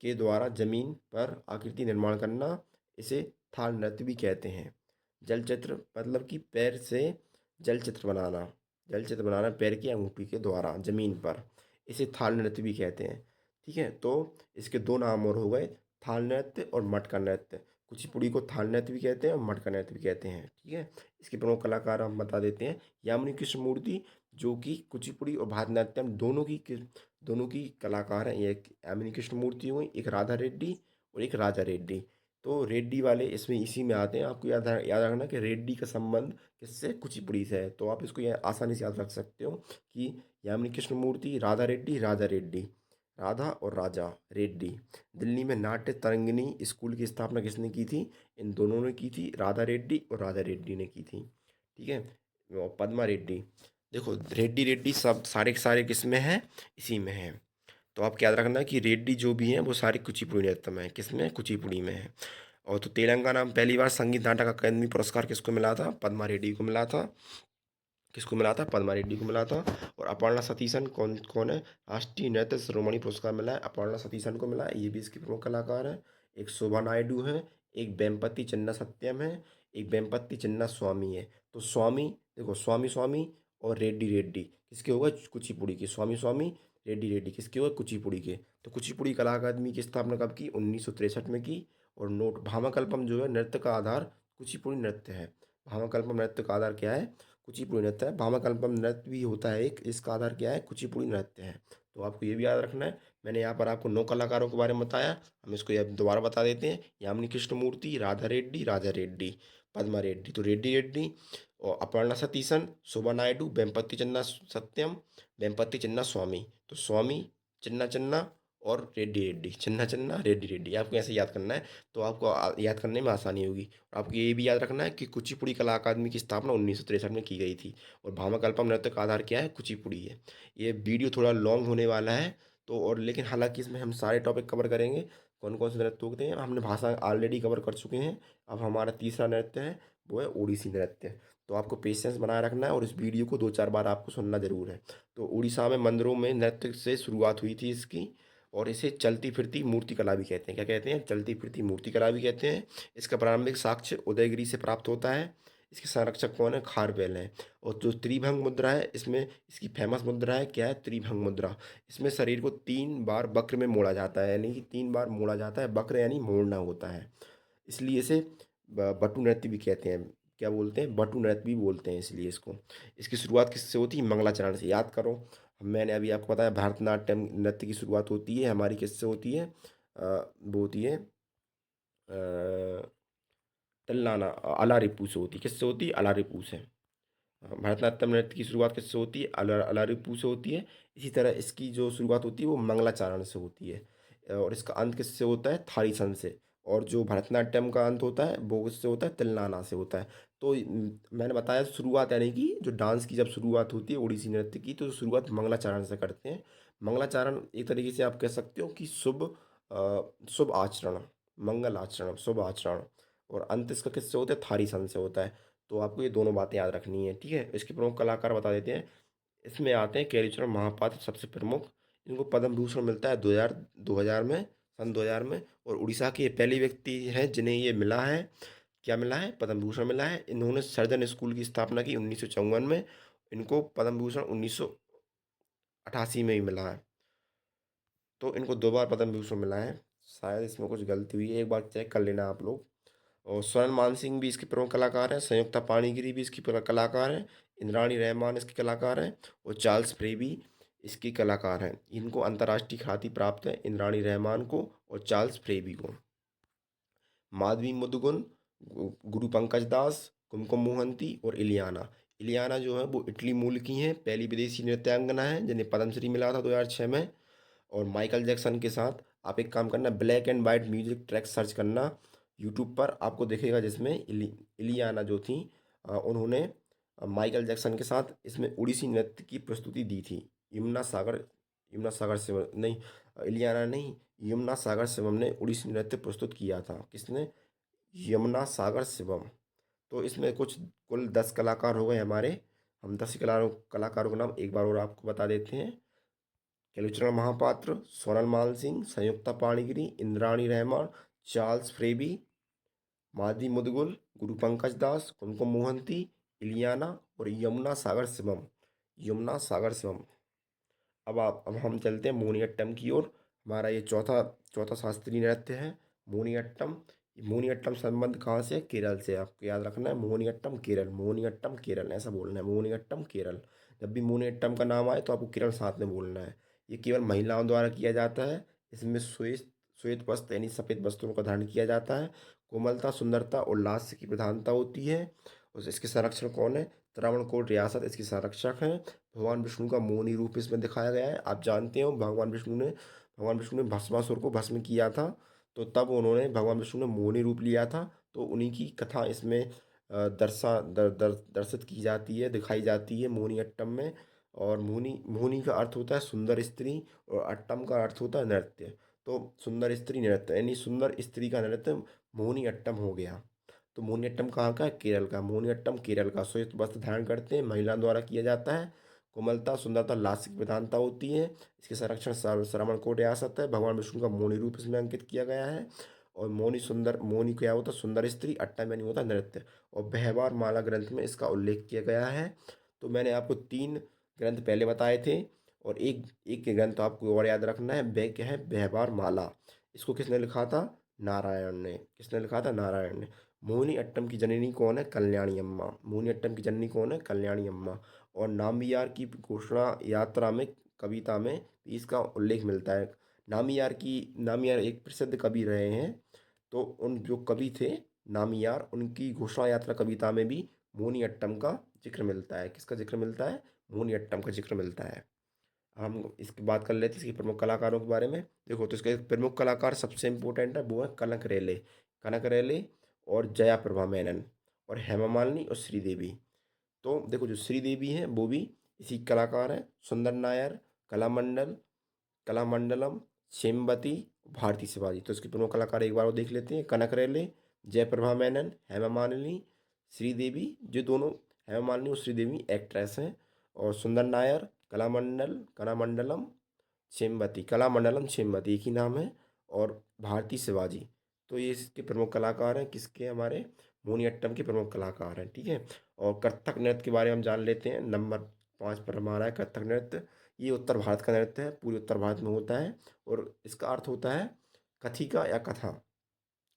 के द्वारा जमीन पर आकृति निर्माण करना, इसे थाल नृत्य भी कहते हैं। जल चित्र मतलब कि पैर से जल चित्र बनाना, जल चित्र बनाना पैर की अंगूठी के द्वारा जमीन पर, इसे थाल नृत्य भी कहते हैं। ठीक है, तो इसके दो नाम और हो गए, थाल नृत्य और मटका नृत्य। कुचिपुड़ी को थाल नृत्य भी कहते हैं और मटका नृत्य भी कहते हैं। ठीक है, इसके प्रमुख कलाकार हम बता देते हैं। यामिनी कृष्ण मूर्ति, जो कि कुचिपुड़ी और भरतनाट्यम दोनों की कलाकार हैं। एक यामिनी कृष्ण मूर्ति हुई, एक राधा रेड्डी और एक राजा रेड्डी। तो रेड्डी वाले इसमें इसी में आते हैं। आपको याद रखना कि रेड्डी का संबंध किससे? कुचिपुड़ी से है। तो आप इसको आसानी से याद रख सकते हो कि यामिनी कृष्ण मूर्ति, राधा रेड्डी, राजा रेड्डी, राधा और राजा रेड्डी। दिल्ली में नाट्य तरंगिणी स्कूल की स्थापना किसने की थी? इन दोनों ने की थी, राधा रेड्डी और राजा रेड्डी ने की थी। ठीक है, और पद्मा रेड्डी। देखो, रेड्डी रेड्डी सब सारे के सारे किस में हैं? इसी में हैं। तो आपको याद रखना है कि रेड्डी जो भी हैं वो सारे कुचिपुड़ी नृत्य में है। किसमें? कुचिपुड़ी में है। और तो तेलंगाना में पहली बार संगीत नाटक अकादमी पुरस्कार किसको मिला था? पद्मा रेड्डी को मिला था। किसको मिला था? पद्मा रेड्डी को मिला था। और अपर्णा सतीशन कौन कौन है? राष्ट्रीय नृत्य शिरोमणि पुरस्कार मिला है, अपर्णा सतीशन को मिला है। ये भी इसकी प्रमुख कलाकार है। एक शोभा नायडू है, एक वेम्पति चिन्ना सत्यम है, एक वेम्पति चिन्ना स्वामी है। तो स्वामी, देखो स्वामी स्वामी और रेड्डी रेड्डी किसके होगा? कुचिपुड़ी के। स्वामी स्वामी, रेड्डी रेड्डी किसके होगा? कुचिपुड़ी के। तो कुचिपुड़ी कला अकादमी की स्थापना कब की? 1963 में की। और नोट, भामाकल्पम जो है नृत्य का आधार कुचिपुड़ी नृत्य है। भामाकल्पम नृत्य का आधार क्या है? कुचिपुड़ी नृत्य है। भामाकल्पम नृत्य भी होता है एक, इसका आधार क्या है? कुचिपुड़ी नृत्य है। तो आपको ये भी याद रखना है। मैंने यहाँ पर आपको 9 कलाकारों के बारे में बताया, हम इसको ये दोबारा बता देते हैं। यामिनी कृष्ण मूर्ति, राधा रेड्डी, राजा रेड्डी, पद्मा रेड्डी, तो रेड्डी रेड्डी, और अपर्णा सतीशन, शोभा नायडू, वेम्पति चिन्ना सत्यम, वेम्पति चिन्ना स्वामी। तो स्वामी, चिन्ना चिन्ना और रेड्डी रेड्डी, चिन्ना चिन्ना, रेड्डी रेड्डी, आपको ऐसे याद करना है। तो आपको याद करने में आसानी होगी। और आपको ये भी याद रखना है कि कुचिपुड़ी कला अकादमी की स्थापना 1963 में की गई थी। और भामाकल्पम नृत्य का आधार क्या है? कुचिपुड़ी है। ये वीडियो थोड़ा लॉन्ग होने वाला है, तो और लेकिन हालांकि इसमें हम सारे टॉपिक कवर करेंगे। कौन कौन से नृत्य होते हैं हमने भाषा ऑलरेडी कवर कर चुके हैं। अब हमारा तीसरा नृत्य है, वो है ओडिसी नृत्य। तो आपको पेशेंस बनाए रखना है और इस वीडियो को 2-4 बार आपको सुनना जरूर है। तो उड़ीसा में मंदिरों में नृत्य से शुरुआत हुई थी इसकी। और इसे चलती फिरती मूर्ति कला भी कहते हैं। क्या कहते हैं? चलती फिरती मूर्ति कला भी कहते हैं। इसका प्रारंभिक साक्ष्य उदयगिरी से प्राप्त होता है। इसके संरक्षक कौन है? खारवेल हैं। और जो त्रिभंग मुद्रा है, इसमें इसकी फेमस मुद्रा है, क्या है? त्रिभंग मुद्रा। इसमें शरीर को 3 बार वक्र में मोड़ा जाता है, यानी कि 3 बार मोड़ा जाता है। वक्र यानी मोड़ना होता है, इसलिए इसे बटु नृत्य भी कहते हैं। क्या बोलते हैं? बटु नृत्य भी बोलते हैं इसलिए इसको। इसकी शुरुआत किससे होती है? मंगलाचरण से। याद करो, मैंने अभी आपको बताया भरतनाट्यम नृत्य की शुरुआत होती है हमारी किससे होती है? वो होती है तिल्लाना, अलारिपू से होती है। किससे होती है? अलारिपू से। भरतनाट्यम नृत्य की शुरुआत किससे होती है? अलारिपू से होती है। इसी तरह इसकी जो शुरुआत होती है वो मंगलाचरण से होती है। और इसका अंत किससे होता है? थारीसन से। और जो भरतनाट्यम का अंत होता है वो किससे होता है? तिल्लाना से होता है। तो मैंने बताया शुरुआत, यानी कि जो डांस की जब शुरुआत होती है ओडिसी नृत्य की, तो शुरुआत मंगलाचरण से करते हैं। मंगलाचरण एक तरीके से आप कह सकते हो कि शुभ आचरण, मंगल आचरण, शुभ आचरण। और अंत इसका किससे होता है? थारीसन से होता है। तो आपको ये दोनों बातें याद रखनी है। ठीक है, इसके प्रमुख कलाकार बता देते हैं। इसमें आते हैं केलीचरण महापात्र सबसे प्रमुख। इनको पद्म भूषण मिलता है 2000 में, सन 2000 में। और उड़ीसा के ये पहले व्यक्ति हैं जिन्हें ये मिला है। क्या मिला है? पद्म भूषण मिला है। इन्होंने सर्जन स्कूल की स्थापना की 1954 में। इनको पद्म भूषण 1988 में ही मिला है। तो इनको 2 बार पद्म भूषण मिला है। शायद इसमें कुछ गलती हुई है, एक बार चेक कर लेना आप लोग। और सोनल मानसिंह भी इसके प्रमुख कलाकार हैं, संयुक्ता पाणिग्री भी इसकी कलाकार हैं, इंद्राणी रहमान इसकी कलाकार हैं और चार्ल्स फ्रे भी इसकी कलाकार हैं। इनको अंतर्राष्ट्रीय ख्याति प्राप्त है, इंद्राणी रहमान को और चार्ल्स फ्रेबी को। माधवी मुदगुन, गुरु पंकज दास, कुमकुम मोहंती और इलियाना। इलियाना जो है वो इटली मूल की हैं, पहली विदेशी नृत्यांगना है जिन्हें पद्मश्री मिला था 2006 में। और माइकल जैक्सन के साथ आप एक काम करना, black and white music track search करना यूट्यूब पर, आपको दिखेगा जिसमें इलियाना जो थी उन्होंने माइकल जैक्सन के साथ इसमें उड़ीसी नृत्य की प्रस्तुति दी थी। यमुना सागर यमुना सागर शिवम नहीं, इलियाना नहीं, यमुना सागर शिवम ने उड़ीसी नृत्य प्रस्तुत किया था। किसने? यमुना सागर शिवम। तो इसमें कुछ कुल 10 कलाकार हो गए हमारे। हम 10 कलाकारों का नाम एक बार और आपको बता देते हैं। केलुचरण महापात्र, सोनल मानसिंह, संयुक्ता पाणिग्री, इंद्राणी रहमान, चार्ल्स फ्रेबी, माधवी मुदगुल, गुरु पंकज दास, कुमकुम मोहंती, इलियाना और यमुना सागर शिवम। यमुना सागर शिवम। अब हम चलते हैं मोहिनीअट्टम की ओर। हमारा ये चौथा चौथा शास्त्रीय नृत्य है मोहिनीअट्टम। मोहिनीअट्टम संबंध कहाँ से है? केरल से। आपको याद रखना है मोहिनीअट्टम केरल, मोहिनीअट्टम केरल ऐसा बोलना है, मोहिनीअट्टम केरल। जब भी मोहिनीअट्टम का नाम आए तो आपको केरल साथ में बोलना है। ये केवल महिलाओं द्वारा किया जाता है। इसमें श्वेत श्वेत वस्त्र यानी सफ़ेद वस्त्रों का धारण किया जाता है। कोमलता, सुंदरता और लास्य की प्रधानता होती है। और इसके संरक्षण कौन है? त्रावणकोर रियासत इसकी संरक्षक है। भगवान विष्णु का मोहिनी रूप इसमें दिखाया गया है। आप जानते हो भगवान विष्णु ने भस्मासुर को भस्म किया था, तो तब उन्होंने भगवान विष्णु ने मोहिनी रूप लिया था। तो उन्हीं की कथा इसमें दर्शित की जाती है, दिखाई जाती है मोहिनीअट्टम में। और मोहिनी मोहिनी का अर्थ होता है सुंदर स्त्री और अट्टम का अर्थ होता है नृत्य। तो सुंदर स्त्री नृत्य यानी सुंदर स्त्री का नृत्य मोहिनीअट्टम हो गया। तो मोहिनीअट्टम कहाँ का है? केरल का। मोहिनीअट्टम केरल का। श्वेत वस्त्र धारण करते हैं, महिलाओं द्वारा किया जाता है। कोमलता, सुंदरता, लास्य की प्रधानता होती है। इसके संरक्षण श्रवणकोर रियासत है। भगवान विष्णु का मोहिनी रूप इसमें अंकित किया गया है। और मोहिनी क्या होता है? सुंदर स्त्री। अट्टम यानी होता है नृत्य। और व्यवहार माला ग्रंथ में इसका उल्लेख किया गया है। तो मैंने आपको 3 ग्रंथ पहले बताए थे और एक एक ग्रंथ आपको और याद रखना है, वह क्या है? व्यवहार माला। इसको किसने लिखा था? नारायण ने। किसने लिखा था? नारायण ने। मोहिनी अट्टम की जननी कौन है? कल्याणी अम्मा। मोहिनी अट्टम की जननी कौन है? कल्याणी अम्मा। और नाम्बियार की घोषणा यात्रा में, कविता में इसका उल्लेख मिलता है। नामियार एक प्रसिद्ध कवि रहे हैं। तो उन जो कवि थे नामियार, उनकी घोषणा यात्रा कविता में भी मोहिनीअट्टम का जिक्र मिलता है। किसका जिक्र मिलता है? मोहिनीअट्टम का जिक्र मिलता है। हम इसकी बात कर लेते हैं इसके प्रमुख कलाकारों के बारे में। देखो, तो इसके प्रमुख कलाकार सबसे इम्पोर्टेंट है, वो है कनक रेले। कनक रेले और जया प्रभा मेनन और हेमा मालिनी और श्रीदेवी। तो देखो, जो श्रीदेवी हैं वो भी इसी कलाकार हैं। सुंदर नायर, कलामंडल कलामंडलम, सेमवती, भारती शिवाजी। तो इसके प्रमुख कलाकार एक बार वो देख लेते हैं। कनक रेले, जयप्रभा मेनन, हेमा मालिनी, श्रीदेवी। जो दोनों हेमा मालिनी और श्रीदेवी एक्ट्रेस हैं। और सुंदर नायर, कलामंडलम, सेमवती एक ही नाम है। और भारती शिवाजी। तो ये इसके प्रमुख कलाकार हैं। किसके? हमारे मोहिनीअट्टम के प्रमुख कलाकार हैं। ठीक है। और कथक नृत्य के बारे में हम जान लेते हैं। नंबर 5 पर हमारा है कथक नृत्य। ये उत्तर भारत का नृत्य है, पूरे उत्तर भारत में होता है। और इसका अर्थ होता है कथिका या कथा।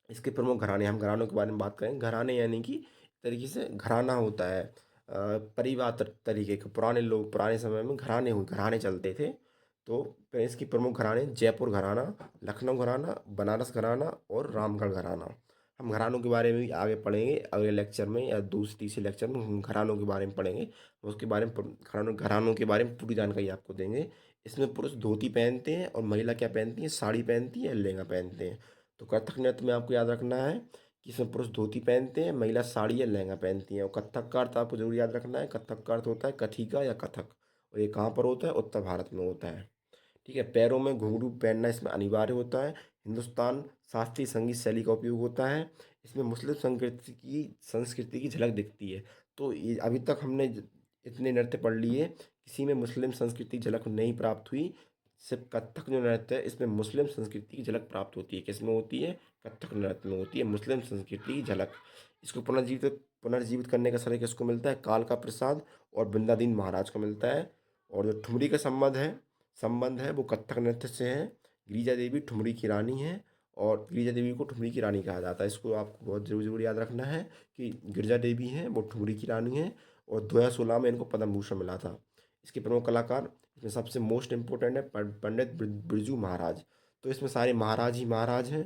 इसके प्रमुख घराने, हम घरानों के बारे में बात करें। घराने यानी कि तरीके से घराना होता है, परिवार तरीके के। पुराने लोग पुराने समय में घराने चलते थे। तो फिर इसकी प्रमुख घराने जयपुर घराना, लखनऊ घराना, बनारस घराना और रामगढ़ घराना। हम घरानों के बारे में भी आगे पढ़ेंगे अगले लेक्चर में या दूसरे तीसरे लेक्चर में हम घरानों के बारे में पढ़ेंगे। उसके बारे में घरानों घरानों के बारे में पूरी जानकारी आपको देंगे। इसमें पुरुष धोती पहनते हैं और महिला क्या पहनती है? साड़ी पहनती है, लहंगा पहनते हैं। तो कथक नृत्य में आपको याद रखना है कि इसमें पुरुष धोती पहनते हैं, महिला साड़ी या लहंगा पहनती हैं। और कथक का अर्थ आपको जरूर याद रखना है। कथक का अर्थ होता है कथिका या कथक। और ये कहाँ पर होता है? उत्तर भारत में होता है। ठीक है। पैरों में घुंघरू पहनना इसमें अनिवार्य होता है। हिंदुस्तान शास्त्रीय संगीत शैली का उपयोग होता है। इसमें मुस्लिम संस्कृति की झलक दिखती है। तो ये अभी तक हमने इतने नृत्य पढ़ लिए, किसी में मुस्लिम संस्कृति की झलक नहीं प्राप्त हुई। सिर्फ कथक जो नृत्य है इसमें मुस्लिम संस्कृति की झलक प्राप्त होती है। किसमें होती है? कथक नृत्य में होती है मुस्लिम संस्कृति की झलक। इसको पुनर्जीवित करने का श्रेय किसको मिलता है? कालका प्रसाद और बृंदादीन महाराज को मिलता है। और जो ठुमरी का संबंध है वो कथक नृत्य से है। गिरिजा देवी ठुमरी की रानी है। और गिरिजा देवी को ठुमरी की रानी कहा जाता है। इसको आपको बहुत ज़रूर याद रखना है कि गिरिजा देवी हैं वो ठुमरी की रानी हैं और 2016 में इनको पद्म भूषण मिला था। इसके प्रमुख कलाकार इसमें सबसे मोस्ट इम्पोर्टेंट है पंडित बिरजू महाराज। तो इसमें सारे महाराज ही महाराज हैं,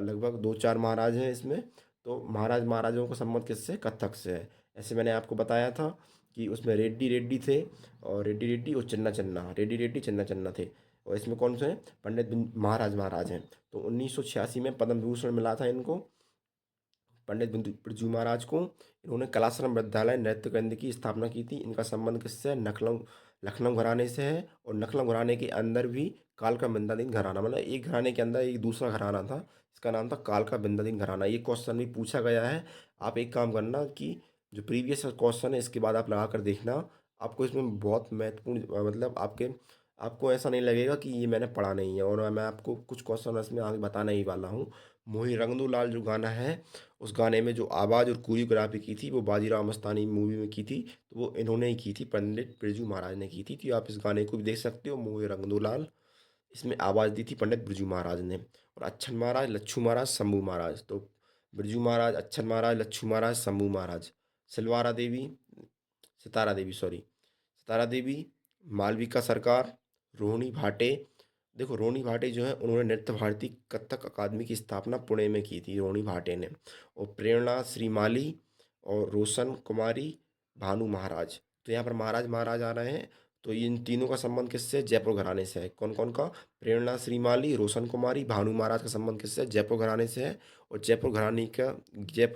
लगभग 2-4 महाराज हैं इसमें। तो महाराजों को संबंध किससे? कथक से है। ऐसे मैंने आपको बताया था कि उसमें रेड्डी रेड्डी थे और रेड्डी रेड्डी और चन्ना चन्ना, रेड्डी रेड्डी चन्ना चन्ना थे। और इसमें कौन से हैं? महाराज हैं। तो 1986 में पद्म भूषण मिला था इनको, पंडित बिरजू महाराज को। इन्होंने कलाश्रम विद्यालय नृत्य केंद्र की स्थापना की थी। इनका संबंध किससे है? लखनऊ लखनऊ घराने से है। और लखनऊ घराने के अंदर भी कालका बिंदादीन घराना, मतलब एक घराने के अंदर एक दूसरा घराना था, इसका नाम था कालका बिंदादीन घराना। ये क्वेश्चन भी पूछा गया है। आप एक काम करना कि जो प्रीवियस क्वेश्चन है इसके बाद आप लगा कर देखना, आपको इसमें बहुत महत्वपूर्ण, मतलब आपको ऐसा नहीं लगेगा कि ये मैंने पढ़ा नहीं है। और मैं आपको कुछ क्वेश्चन इसमें आगे बताने ही वाला हूँ। मोही रंगदू लाल जो गाना है, उस गाने में जो आवाज़ और कोरियोग्राफी की थी वो बाजीराव मस्तानी मूवी में की थी। तो वो इन्होंने ही की थी, पंडित बिरजू महाराज ने की थी। तो आप इस गाने को भी देख सकते हो, मोहे रंगदू लाल। इसमें आवाज़ दी थी पंडित बिरजू महाराज ने। और अच्छन महाराज, लच्छू महाराज, शंभू महाराज। तो बिरजू महाराज, अच्छन महाराज, लच्छू महाराज, शंभू महाराज। सिलवारा देवी, सितारा देवी, सॉरी, सितारा देवी, मालविका सरकार, रोहिणी भाटे। देखो रोहिणी भाटे जो है उन्होंने नृत्य भारती कथक अकादमी की स्थापना पुणे में की थी, रोहिणी भाटे ने। और प्रेरणा श्रीमाली और रोशन कुमारी, भानु महाराज। तो यहाँ पर महाराज महाराज आ रहे हैं। तो इन तीनों का संबंध किससे? जयपुर घराने से है। कौन कौन का? प्रेरणा श्रीमाली, रोशन कुमारी, भानु महाराज का संबंध किससे? जयपुर घराने से है। और जयपुर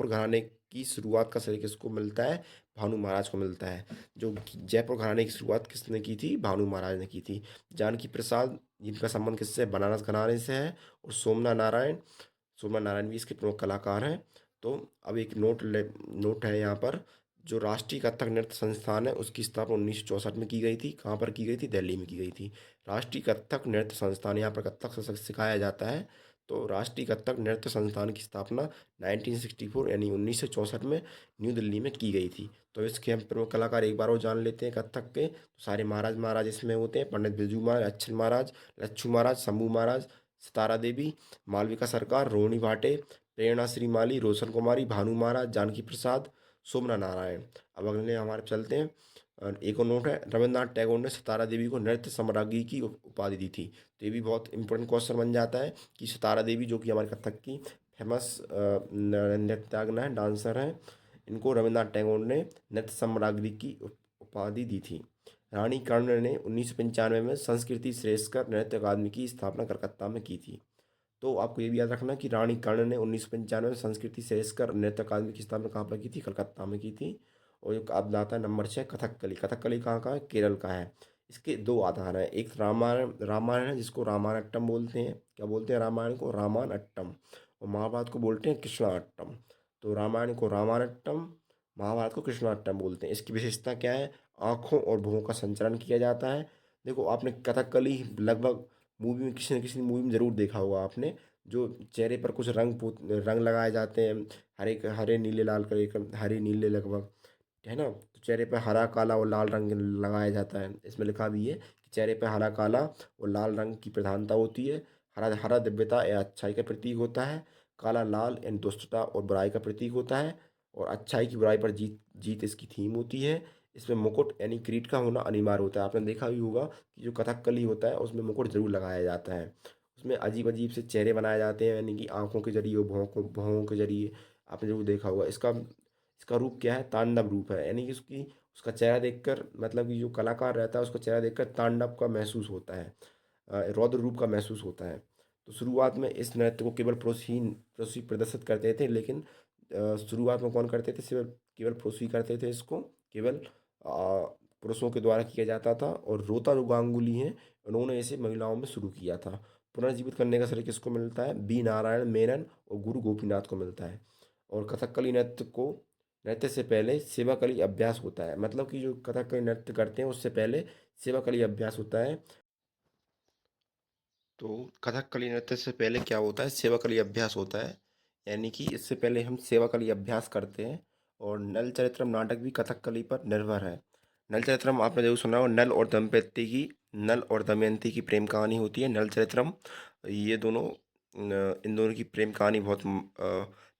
घराने की शुरुआत का श्रेय किसको मिलता है? भानु महाराज को मिलता है। जो जयपुर घराने की शुरुआत किसने की थी? भानु महाराज ने की थी। जानकी प्रसाद, जिनका संबंध किससे? बनारस घराने से है। और सोमनाथ नारायण भी इसके प्रमुख कलाकार हैं। तो अब एक नोट है यहाँ पर, जो राष्ट्रीय कथक नृत्य संस्थान है उसकी स्थापना 1964 में की गई थी। कहाँ पर की गई थी? दिल्ली में की गई थी। राष्ट्रीय कथक नृत्य संस्थान, यहाँ पर कथक सिखाया जाता है। तो राष्ट्रीय कथक नृत्य संस्थान की स्थापना 1964 यानी 1964 में न्यू दिल्ली में की गई थी। तो इसके हम प्रमुख कलाकार एक बार और जान लेते हैं कथक के। तो सारे महाराज महाराज इसमें होते हैं, पंडित बिरजू महाराज, अच्छन महाराज, लच्छू महाराज, शंभू महाराज, सितारा देवी, मालविका सरकार, रोहिणी भाटे, प्रेरणा श्रीमाली, रोशन कुमारी, भानु महाराज, जानकी प्रसाद, सोमनाथ नारायण। अब अगले हमारे चलते हैं। एक और नोट है, रविन्द्रनाथ टैगोर ने सितारा देवी को नृत्य सम्राज्ञी की उपाधि दी थी। तो ये भी बहुत इंपॉर्टेंट क्वेश्चन बन जाता है कि सितारा देवी जो कि हमारे कथक की फेमस नृत्यांगना है, डांसर हैं, इनको रविन्द्रनाथ टैगोर ने नृत्य सम्राज्ञी की उपाधि दी थी। रानी कर्ण ने 1995 में संस्कृति श्रेष्ठकर नृत्य अकादमी की स्थापना कलकत्ता में की थी। तो आपको ये भी याद रखना कि रानी कर्ण ने 1995 में संस्कृति श्रेष्ठकर नृत्य अकादमी की स्थापना कहाँ पर की थी? कलकत्ता में की थी। और एक अब आता है नंबर 6, कथकली। कथकली कहाँ का है? केरल का है। इसके दो आधार हैं, एक रामायण रामायण है जिसको रामायणट्टम बोलते हैं। क्या बोलते हैं? रामायण को रामायणट्टम। और महाभारत को बोलते हैं कृष्णाट्टम। तो रामायण को रामायणट्टम, महाभारत को कृष्णाट्टम बोलते हैं। इसकी विशेषता क्या है? आँखों और भुवों का संचरण किया जाता है। देखो आपने कथकली लगभग मूवी में, किसी न किसी मूवी में ज़रूर देखा होगा आपने, जो चेहरे पर कुछ रंग लगाए जाते हैं, हरे हरे नीले लाल कलर के, हरे नीले लगभग, है ना। तो चेहरे पे हरा काला और लाल रंग लगाया जाता है। इसमें लिखा भी है कि चेहरे पे हरा काला और लाल रंग की प्रधानता होती है। हरा हरा दिव्यता या अच्छाई का प्रतीक होता है। काला लाल यानी दुष्टता और बुराई का प्रतीक होता है। और अच्छाई की बुराई पर जीत जीत इसकी थीम होती है। इसमें मुकुट यानी किरीट का होना अनिवार्य होता है। आपने देखा भी होगा कि जो कथकली होता है उसमें मुकुट जरूर लगाया जाता है। उसमें अजीब अजीब से चेहरे बनाए जाते हैं, यानी कि आंखों के जरिए और भौहों के जरिए। आपने जरूर देखा होगा। इसका इसका रूप क्या है? तांडव रूप है, यानी कि उसका चेहरा देखकर, मतलब कि जो कलाकार रहता है उसका चेहरा देखकर तांडव का महसूस होता है, रौद्र रूप का महसूस होता है। तो शुरुआत में इस नृत्य को केवल पुरुष ही प्रदर्शित करते थे, लेकिन शुरुआत में कौन करते थे? सिर्फ केवल पुरुष ही करते थे इसको, केवल पुरुषों के द्वारा किया जाता था। और रोता जो गांगुली हैं, उन्होंने इसे महिलाओं में शुरू किया था। पुनर्जीवित करने का श्रेय किसको मिलता है? बी नारायण मेनन और गुरु गोपीनाथ को मिलता है। और कथकली नृत्य से पहले सेवाकली अभ्यास होता है, मतलब कि जो कथकली नृत्य करते हैं उससे पहले सेवाकली अभ्यास होता है। तो कथकली नृत्य से पहले क्या होता है? सेवाकली अभ्यास होता है, यानी कि इससे पहले हम सेवाकली अभ्यास करते हैं। और नल चरित्रम नाटक भी कथकली पर निर्भर है। नल चरित्रम आपने जरूर सुना हो, नल और दमयंती की प्रेम कहानी होती है नल चरित्रम। ये दोनों इन दोनों की प्रेम कहानी बहुत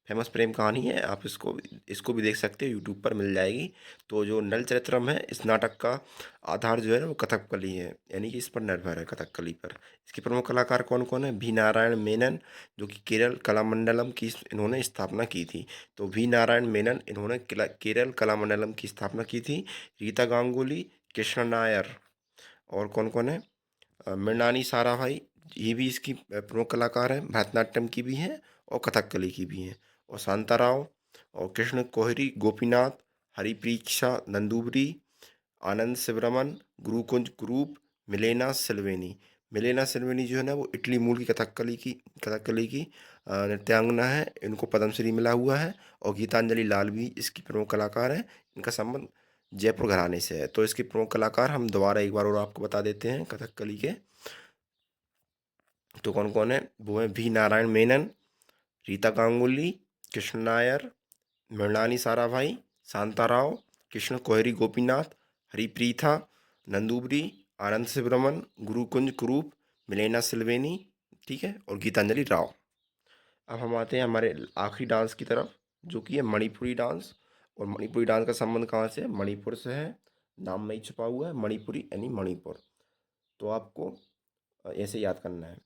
फेमस प्रेम कहानी है। आप इसको इसको भी देख सकते हो, यूट्यूब पर मिल जाएगी। तो जो नल चरित्रम है, इस नाटक का आधार जो है ना वो कथकली है, यानी कि इस पर निर्भर है, कथकली पर। इसके प्रमुख कलाकार कौन कौन है? वी नारायण मेनन, जो कि केरल कलामंडलम की इन्होंने स्थापना की थी। तो वी नारायण मेनन इन्होंने केरल कलामंडलम की स्थापना की थी। रीता गांगुली, कृष्ण नायर, और कौन कौन है? मृणाली साराभाई, ये भी इसकी प्रमुख कलाकार हैं, भरतनाट्यम की भी हैं और कथकली की भी हैं। और शांताराव, और कृष्ण कोहरी, गोपीनाथ, हरिप्रीक्षा नंदुबरी, आनंद Sivaraman, Gurukunj group, मिलेना Sylvanie. मिलेना Sylvanie जो है ना वो इटली मूल की कथकली की नृत्यांगना है। इनको पद्मश्री मिला हुआ है। और गीतांजलि लाल भी इसकी प्रमुख कलाकार हैं। इनका संबंध जयपुर घराने से है। तो इसके प्रमुख कलाकार हम दोबारा एक बार और आपको बता देते हैं कथकली के। तो कौन कौन है? वो है वी नारायण मेनन, रीता गांगुली, कृष्ण नायर, मृणाली साराभाई, शांताराव, कृष्ण कोहरी गोपीनाथ, हरिप्रीथा नंदुबरी, आनंद शिवरमन, गुरुकुंज कुरूप, मिलेना सिल्वेनी, ठीक है, और गीतांजलि राव। अब हम आते हैं हमारे आखिरी डांस की तरफ, जो कि है मणिपुरी डांस। और मणिपुरी डांस का संबंध कहाँ से है? मणिपुर से है। नाम में ही छुपा हुआ है, मणिपुरी यानी मणिपुर। तो आपको ऐसे याद करना है।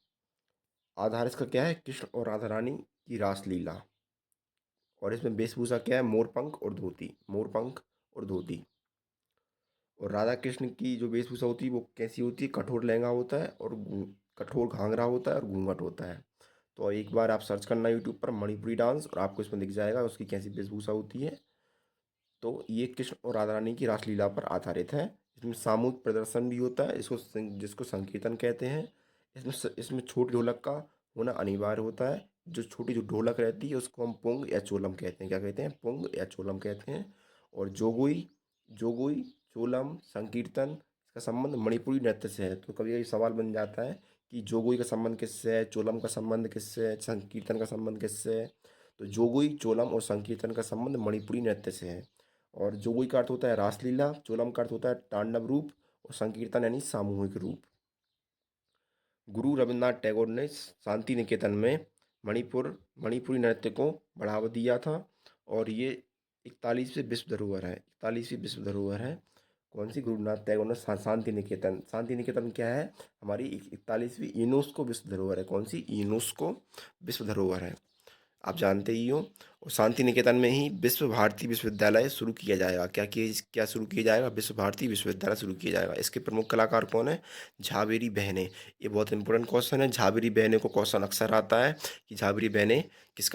आधार इसका क्या है? कृष्ण और राधा रानी की रासलीला। और इसमें वेशभूषा क्या है? मोरपंख और धोती, मोरपंख और धोती। और राधा कृष्ण की जो वेशभूषा होती है वो कैसी होती है? कठोर लहंगा होता है और कठोर घाघरा होता है और घूंघट होता है। तो एक बार आप सर्च करना यूट्यूब पर मणिपुरी डांस, और आपको इसमें दिख जाएगा उसकी कैसी वेशभूषा होती है। तो ये कृष्ण और राधा रानी की रासलीला पर आधारित है। इसमें सामूहिक प्रदर्शन भी होता है, जिसको संकीर्तन कहते हैं। इसमें छोटी ढोलक का होना अनिवार्य होता है। जो छोटी जो ढोलक रहती है उसको हम पुंग या चोलम कहते हैं। क्या कहते हैं? पुंग या चोलम कहते हैं। और जोगुई जोगुई चोलम संकीर्तन, इसका संबंध मणिपुरी नृत्य से है। तो कभी कभी सवाल बन जाता है कि जोगुई का संबंध किससे है, चोलम का संबंध किससे है, संकीर्तन का संबंध किससे है? तो जोगुई चोलम और संकीर्तन का संबंध मणिपुरी नृत्य से है। और जोगुई का अर्थ होता है रासलीला, चोलम का अर्थ होता है तांडव रूप, और संकीर्तन यानी सामूहिक रूप। गुरु रविन्द्रनाथ टैगोर ने शांति निकेतन में मणिपुरी नृत्य को बढ़ावा दिया था। और ये 41वीं विश्व धरोहर है, 41वीं विश्व धरोहर है। कौन सी? गुरु नाथ टैगोर ने शांति निकेतन। शांति निकेतन क्या है? हमारी 41वीं यूनेस्को विश्व धरोहर है। कौन सी? यूनेस्को विश्व धरोहर है, आप जानते ही हो। और शांति निकेतन में ही विश्व भारती विश्वविद्यालय शुरू किया जाएगा। क्या शुरू किया जाएगा? विश्व भारती विश्वविद्यालय शुरू किया जाएगा। इसके प्रमुख कलाकार कौन है? झावेरी बहनें। ये बहुत इंपॉर्टेंट क्वेश्चन है। झावेरी बहनें को क्वेश्चन अक्सर आता है कि झावेरी बहनें किस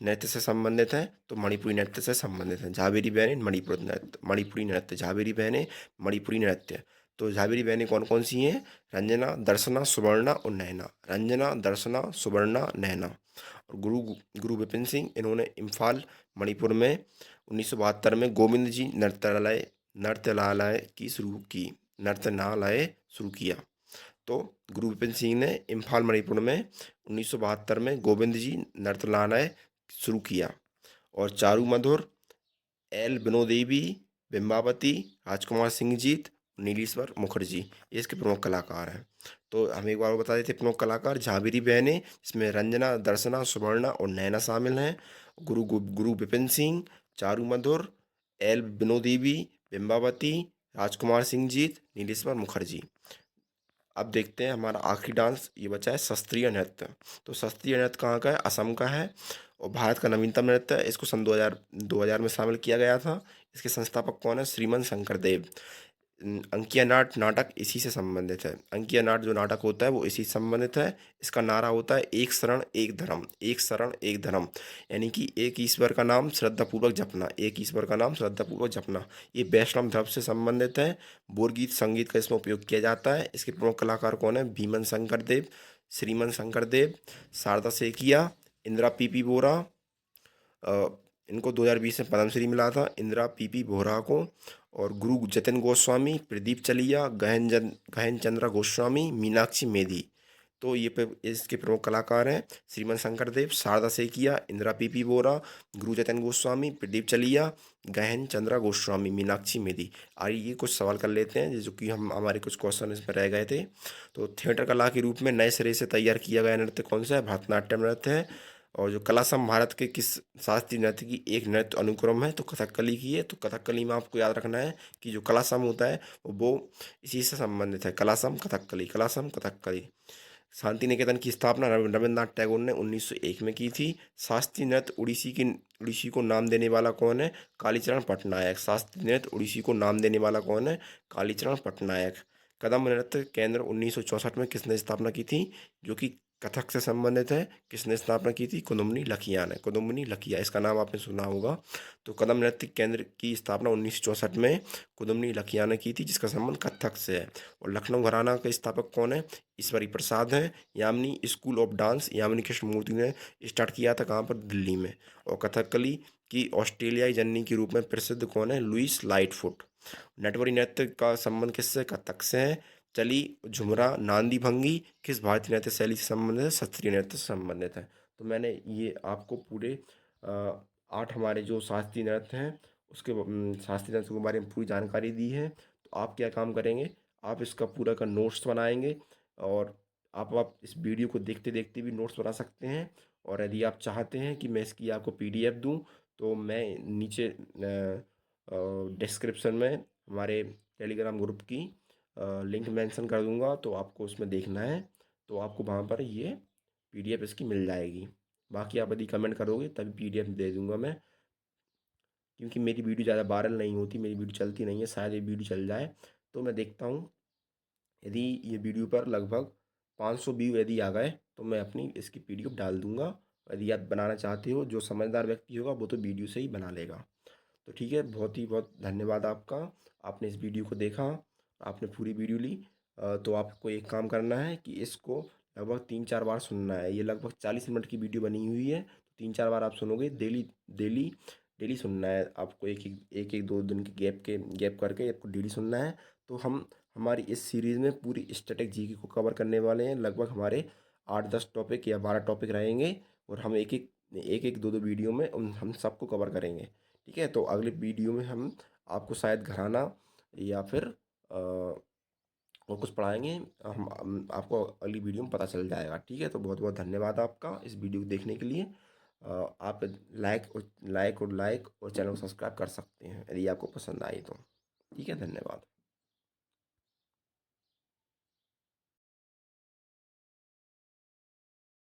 नृत्य से संबंधित हैं? तो मणिपुरी नृत्य से संबंधित हैं। झावेरी बहनें मणिपुरी नृत्य, झावेरी बहनें मणिपुरी नृत्य। तो झावेरी बहनें कौन कौन सी हैं? रंजना, दर्शना, सुवर्णा और नैना। रंजना, दर्शना, सुवर्णा, नैना। और गुरु गुरु विपिन सिंह, इन्होंने इम्फाल मणिपुर में 1972 में गोविंद जी नृत्यनालय शुरू किया। तो गुरु विपिन सिंह ने इम्फाल मणिपुर में 1972 में गोविंद जी नृत्यनालय शुरू किया। और चारू मधुर, एल विनोदेवी, बिम्बावती, राजकुमार सिंह जीत, नीलेश्वर मुखर्जी, ये इसके प्रमुख कलाकार हैं। तो हम एक बार और बता देते हैं प्रमुख कलाकार। झावेरी बहनें, इसमें रंजना, दर्शना, सुवर्णा और नैना शामिल हैं। गुरु विपिन सिंह, चारू मधुर, एल विनोदेवी, बिम्बावती, राजकुमार सिंह जीत, नीलेश्वर मुखर्जी। अब देखते हैं हमारा आखिरी डांस ये बचा है शास्त्रीय नृत्य। तो शास्त्रीय नृत्य कहाँ का है? असम का है। और भारत का नवीनतम नृत्य है। इसको सन 2000 में शामिल किया गया था। इसके संस्थापक कौन है? श्रीमन शंकर देव। अंकिया नाट नाटक इसी से संबंधित है। अंकिया नाट जो नाटक होता है वो इसी से संबंधित है। इसका नारा होता है एक शरण एक धर्म, एक शरण एक धर्म, यानी कि एक ईश्वर का नाम श्रद्धापूर्वक जपना, एक ईश्वर का नाम श्रद्धापूर्वक जपना। ये वैष्णव धर्म से संबंधित है। बोरगीत संगीत का इसमें उपयोग किया जाता है। इसके प्रमुख कलाकार कौन है? भीमन शंकर देव, श्रीमन शंकर देव, शारदा सेकिया, इंदिरा पीपी बोरा। इनको 2020 में पद्मश्री मिला था, इंदिरा पीपी बोहरा को। और गुरु जतिन गोस्वामी, प्रदीप चलिया, गहन चंद्रा गोस्वामी, मीनाक्षी मेधी। तो ये इसके प्रमुख कलाकार हैं श्रीमन शंकरदेव, शारदा सेकिया, इंदिरा पीपी बोरा, गुरुचरण गोस्वामी, प्रदीप चलिया, गहन चंद्रा गोस्वामी, मीनाक्षी मेधी। आइए कुछ सवाल कर लेते हैं जो कि हम हमारे कुछ क्वेश्चन इसमें रह गए थे। तो थिएटर कला के रूप में नए सिरे से तैयार किया गया नृत्य कौन सा है? भरतनाट्यम नृत्य है। और जो कला सम भारत के किस शास्त्रीय नृत्य की एक नृत्य अनुक्रम है? तो कथकली की है। तो कथकली में आपको याद रखना है कि जो कला सम होता है वो इसी से संबंधित है। कला सम कथकली, कला सम कथकली। शांति निकेतन की स्थापना रविन्द्रनाथ टैगोर ने 1901 में की थी। शास्त्रीय नृत्य उड़ीसी को नाम देने वाला कौन है? कालीचरण पटनायक। शास्त्रीय नृत्य उड़ीसी को नाम देने वाला कौन है? कालीचरण पटनायक। कदम नृत्य केंद्र 1964 में किसने स्थापना की थी? जो कि कथक से संबंधित है। किसने स्थापना की थी? कुदुम्बनी लखिया ने। कुदुम्बनी लखिया, इसका नाम आपने सुना होगा। तो कदम नृत्य केंद्र की स्थापना 1964 में कुदुम्बनी लखिया ने की थी, जिसका संबंध कथक से है। और लखनऊ घराना के स्थापक कौन है? ईश्वरी प्रसाद हैं। Yamini school of dance Yamini Krishnamurthy ने स्टार्ट किया था, कहाँ पर? दिल्ली में। और कथकली की ऑस्ट्रेलियाई जननी के रूप में प्रसिद्ध कौन है? Louis Lightfoot. नटवरी नृत्य का संबंध किससे? कथक से है। चली, झुमरा, नांदी भंगी किस भारतीय नृत्य शैली से संबंधित है? शास्त्रीय नृत्य से संबंधित है। तो मैंने ये आपको पूरे 8 हमारे जो शास्त्रीय नृत्य हैं उसके शास्त्रीय नृत्य के बारे में पूरी जानकारी दी है। तो आप क्या काम करेंगे? आप इसका पूरा का नोट्स बनाएंगे। और आप इस वीडियो को देखते देखते भी नोट्स बना सकते हैं। और यदि आप चाहते हैं कि मैं इसकी आपको पीडीएफ दूं तो मैं नीचे डिस्क्रिप्शन में हमारे टेलीग्राम ग्रुप की लिंक मेंशन कर दूंगा, तो आपको उसमें देखना है। तो आपको वहाँ पर ये पीडीएफ इसकी मिल जाएगी। बाकी आप यदि कमेंट करोगे तभी पीडीएफ दे दूंगा मैं, क्योंकि मेरी वीडियो ज़्यादा वायरल नहीं होती, मेरी वीडियो चलती नहीं है। शायद ये वीडियो चल जाए तो मैं देखता हूँ। यदि ये वीडियो पर लगभग 500 व्यू यदि आ गए तो मैं अपनी इसकी पीडीएफ डाल दूंगा। यदि आप बनाना चाहते हो, जो समझदार व्यक्ति होगा वो तो वीडियो से ही बना लेगा। तो ठीक है, बहुत ही बहुत धन्यवाद आपका। आपने इस वीडियो को देखा, आपने पूरी वीडियो ली। तो आपको एक काम करना है कि इसको लगभग 3-4 बार सुनना है। ये लगभग 40 मिनट की वीडियो बनी हुई है, तो 3-4 बार आप सुनोगे। डेली डेली डेली सुनना है आपको। एक एक 2 दिन के गैप करके आपको डेली सुनना है। तो हम हमारी इस सीरीज़ में पूरी स्टैटिक जीके को कवर करने वाले हैं। लगभग हमारे 8-10 टॉपिक या 12 टॉपिक रहेंगे। और हम एक एक 2-2 वीडियो में हम सबको कवर करेंगे। ठीक है, तो अगले वीडियो में हम आपको शायद घराना या फिर और कुछ पढ़ाएंगे। आपको अगली वीडियो में पता चल जाएगा। ठीक है, तो बहुत बहुत धन्यवाद आपका इस वीडियो को देखने के लिए। आप लाइक और चैनल को सब्सक्राइब कर सकते हैं यदि आपको पसंद आई तो। ठीक है, धन्यवाद।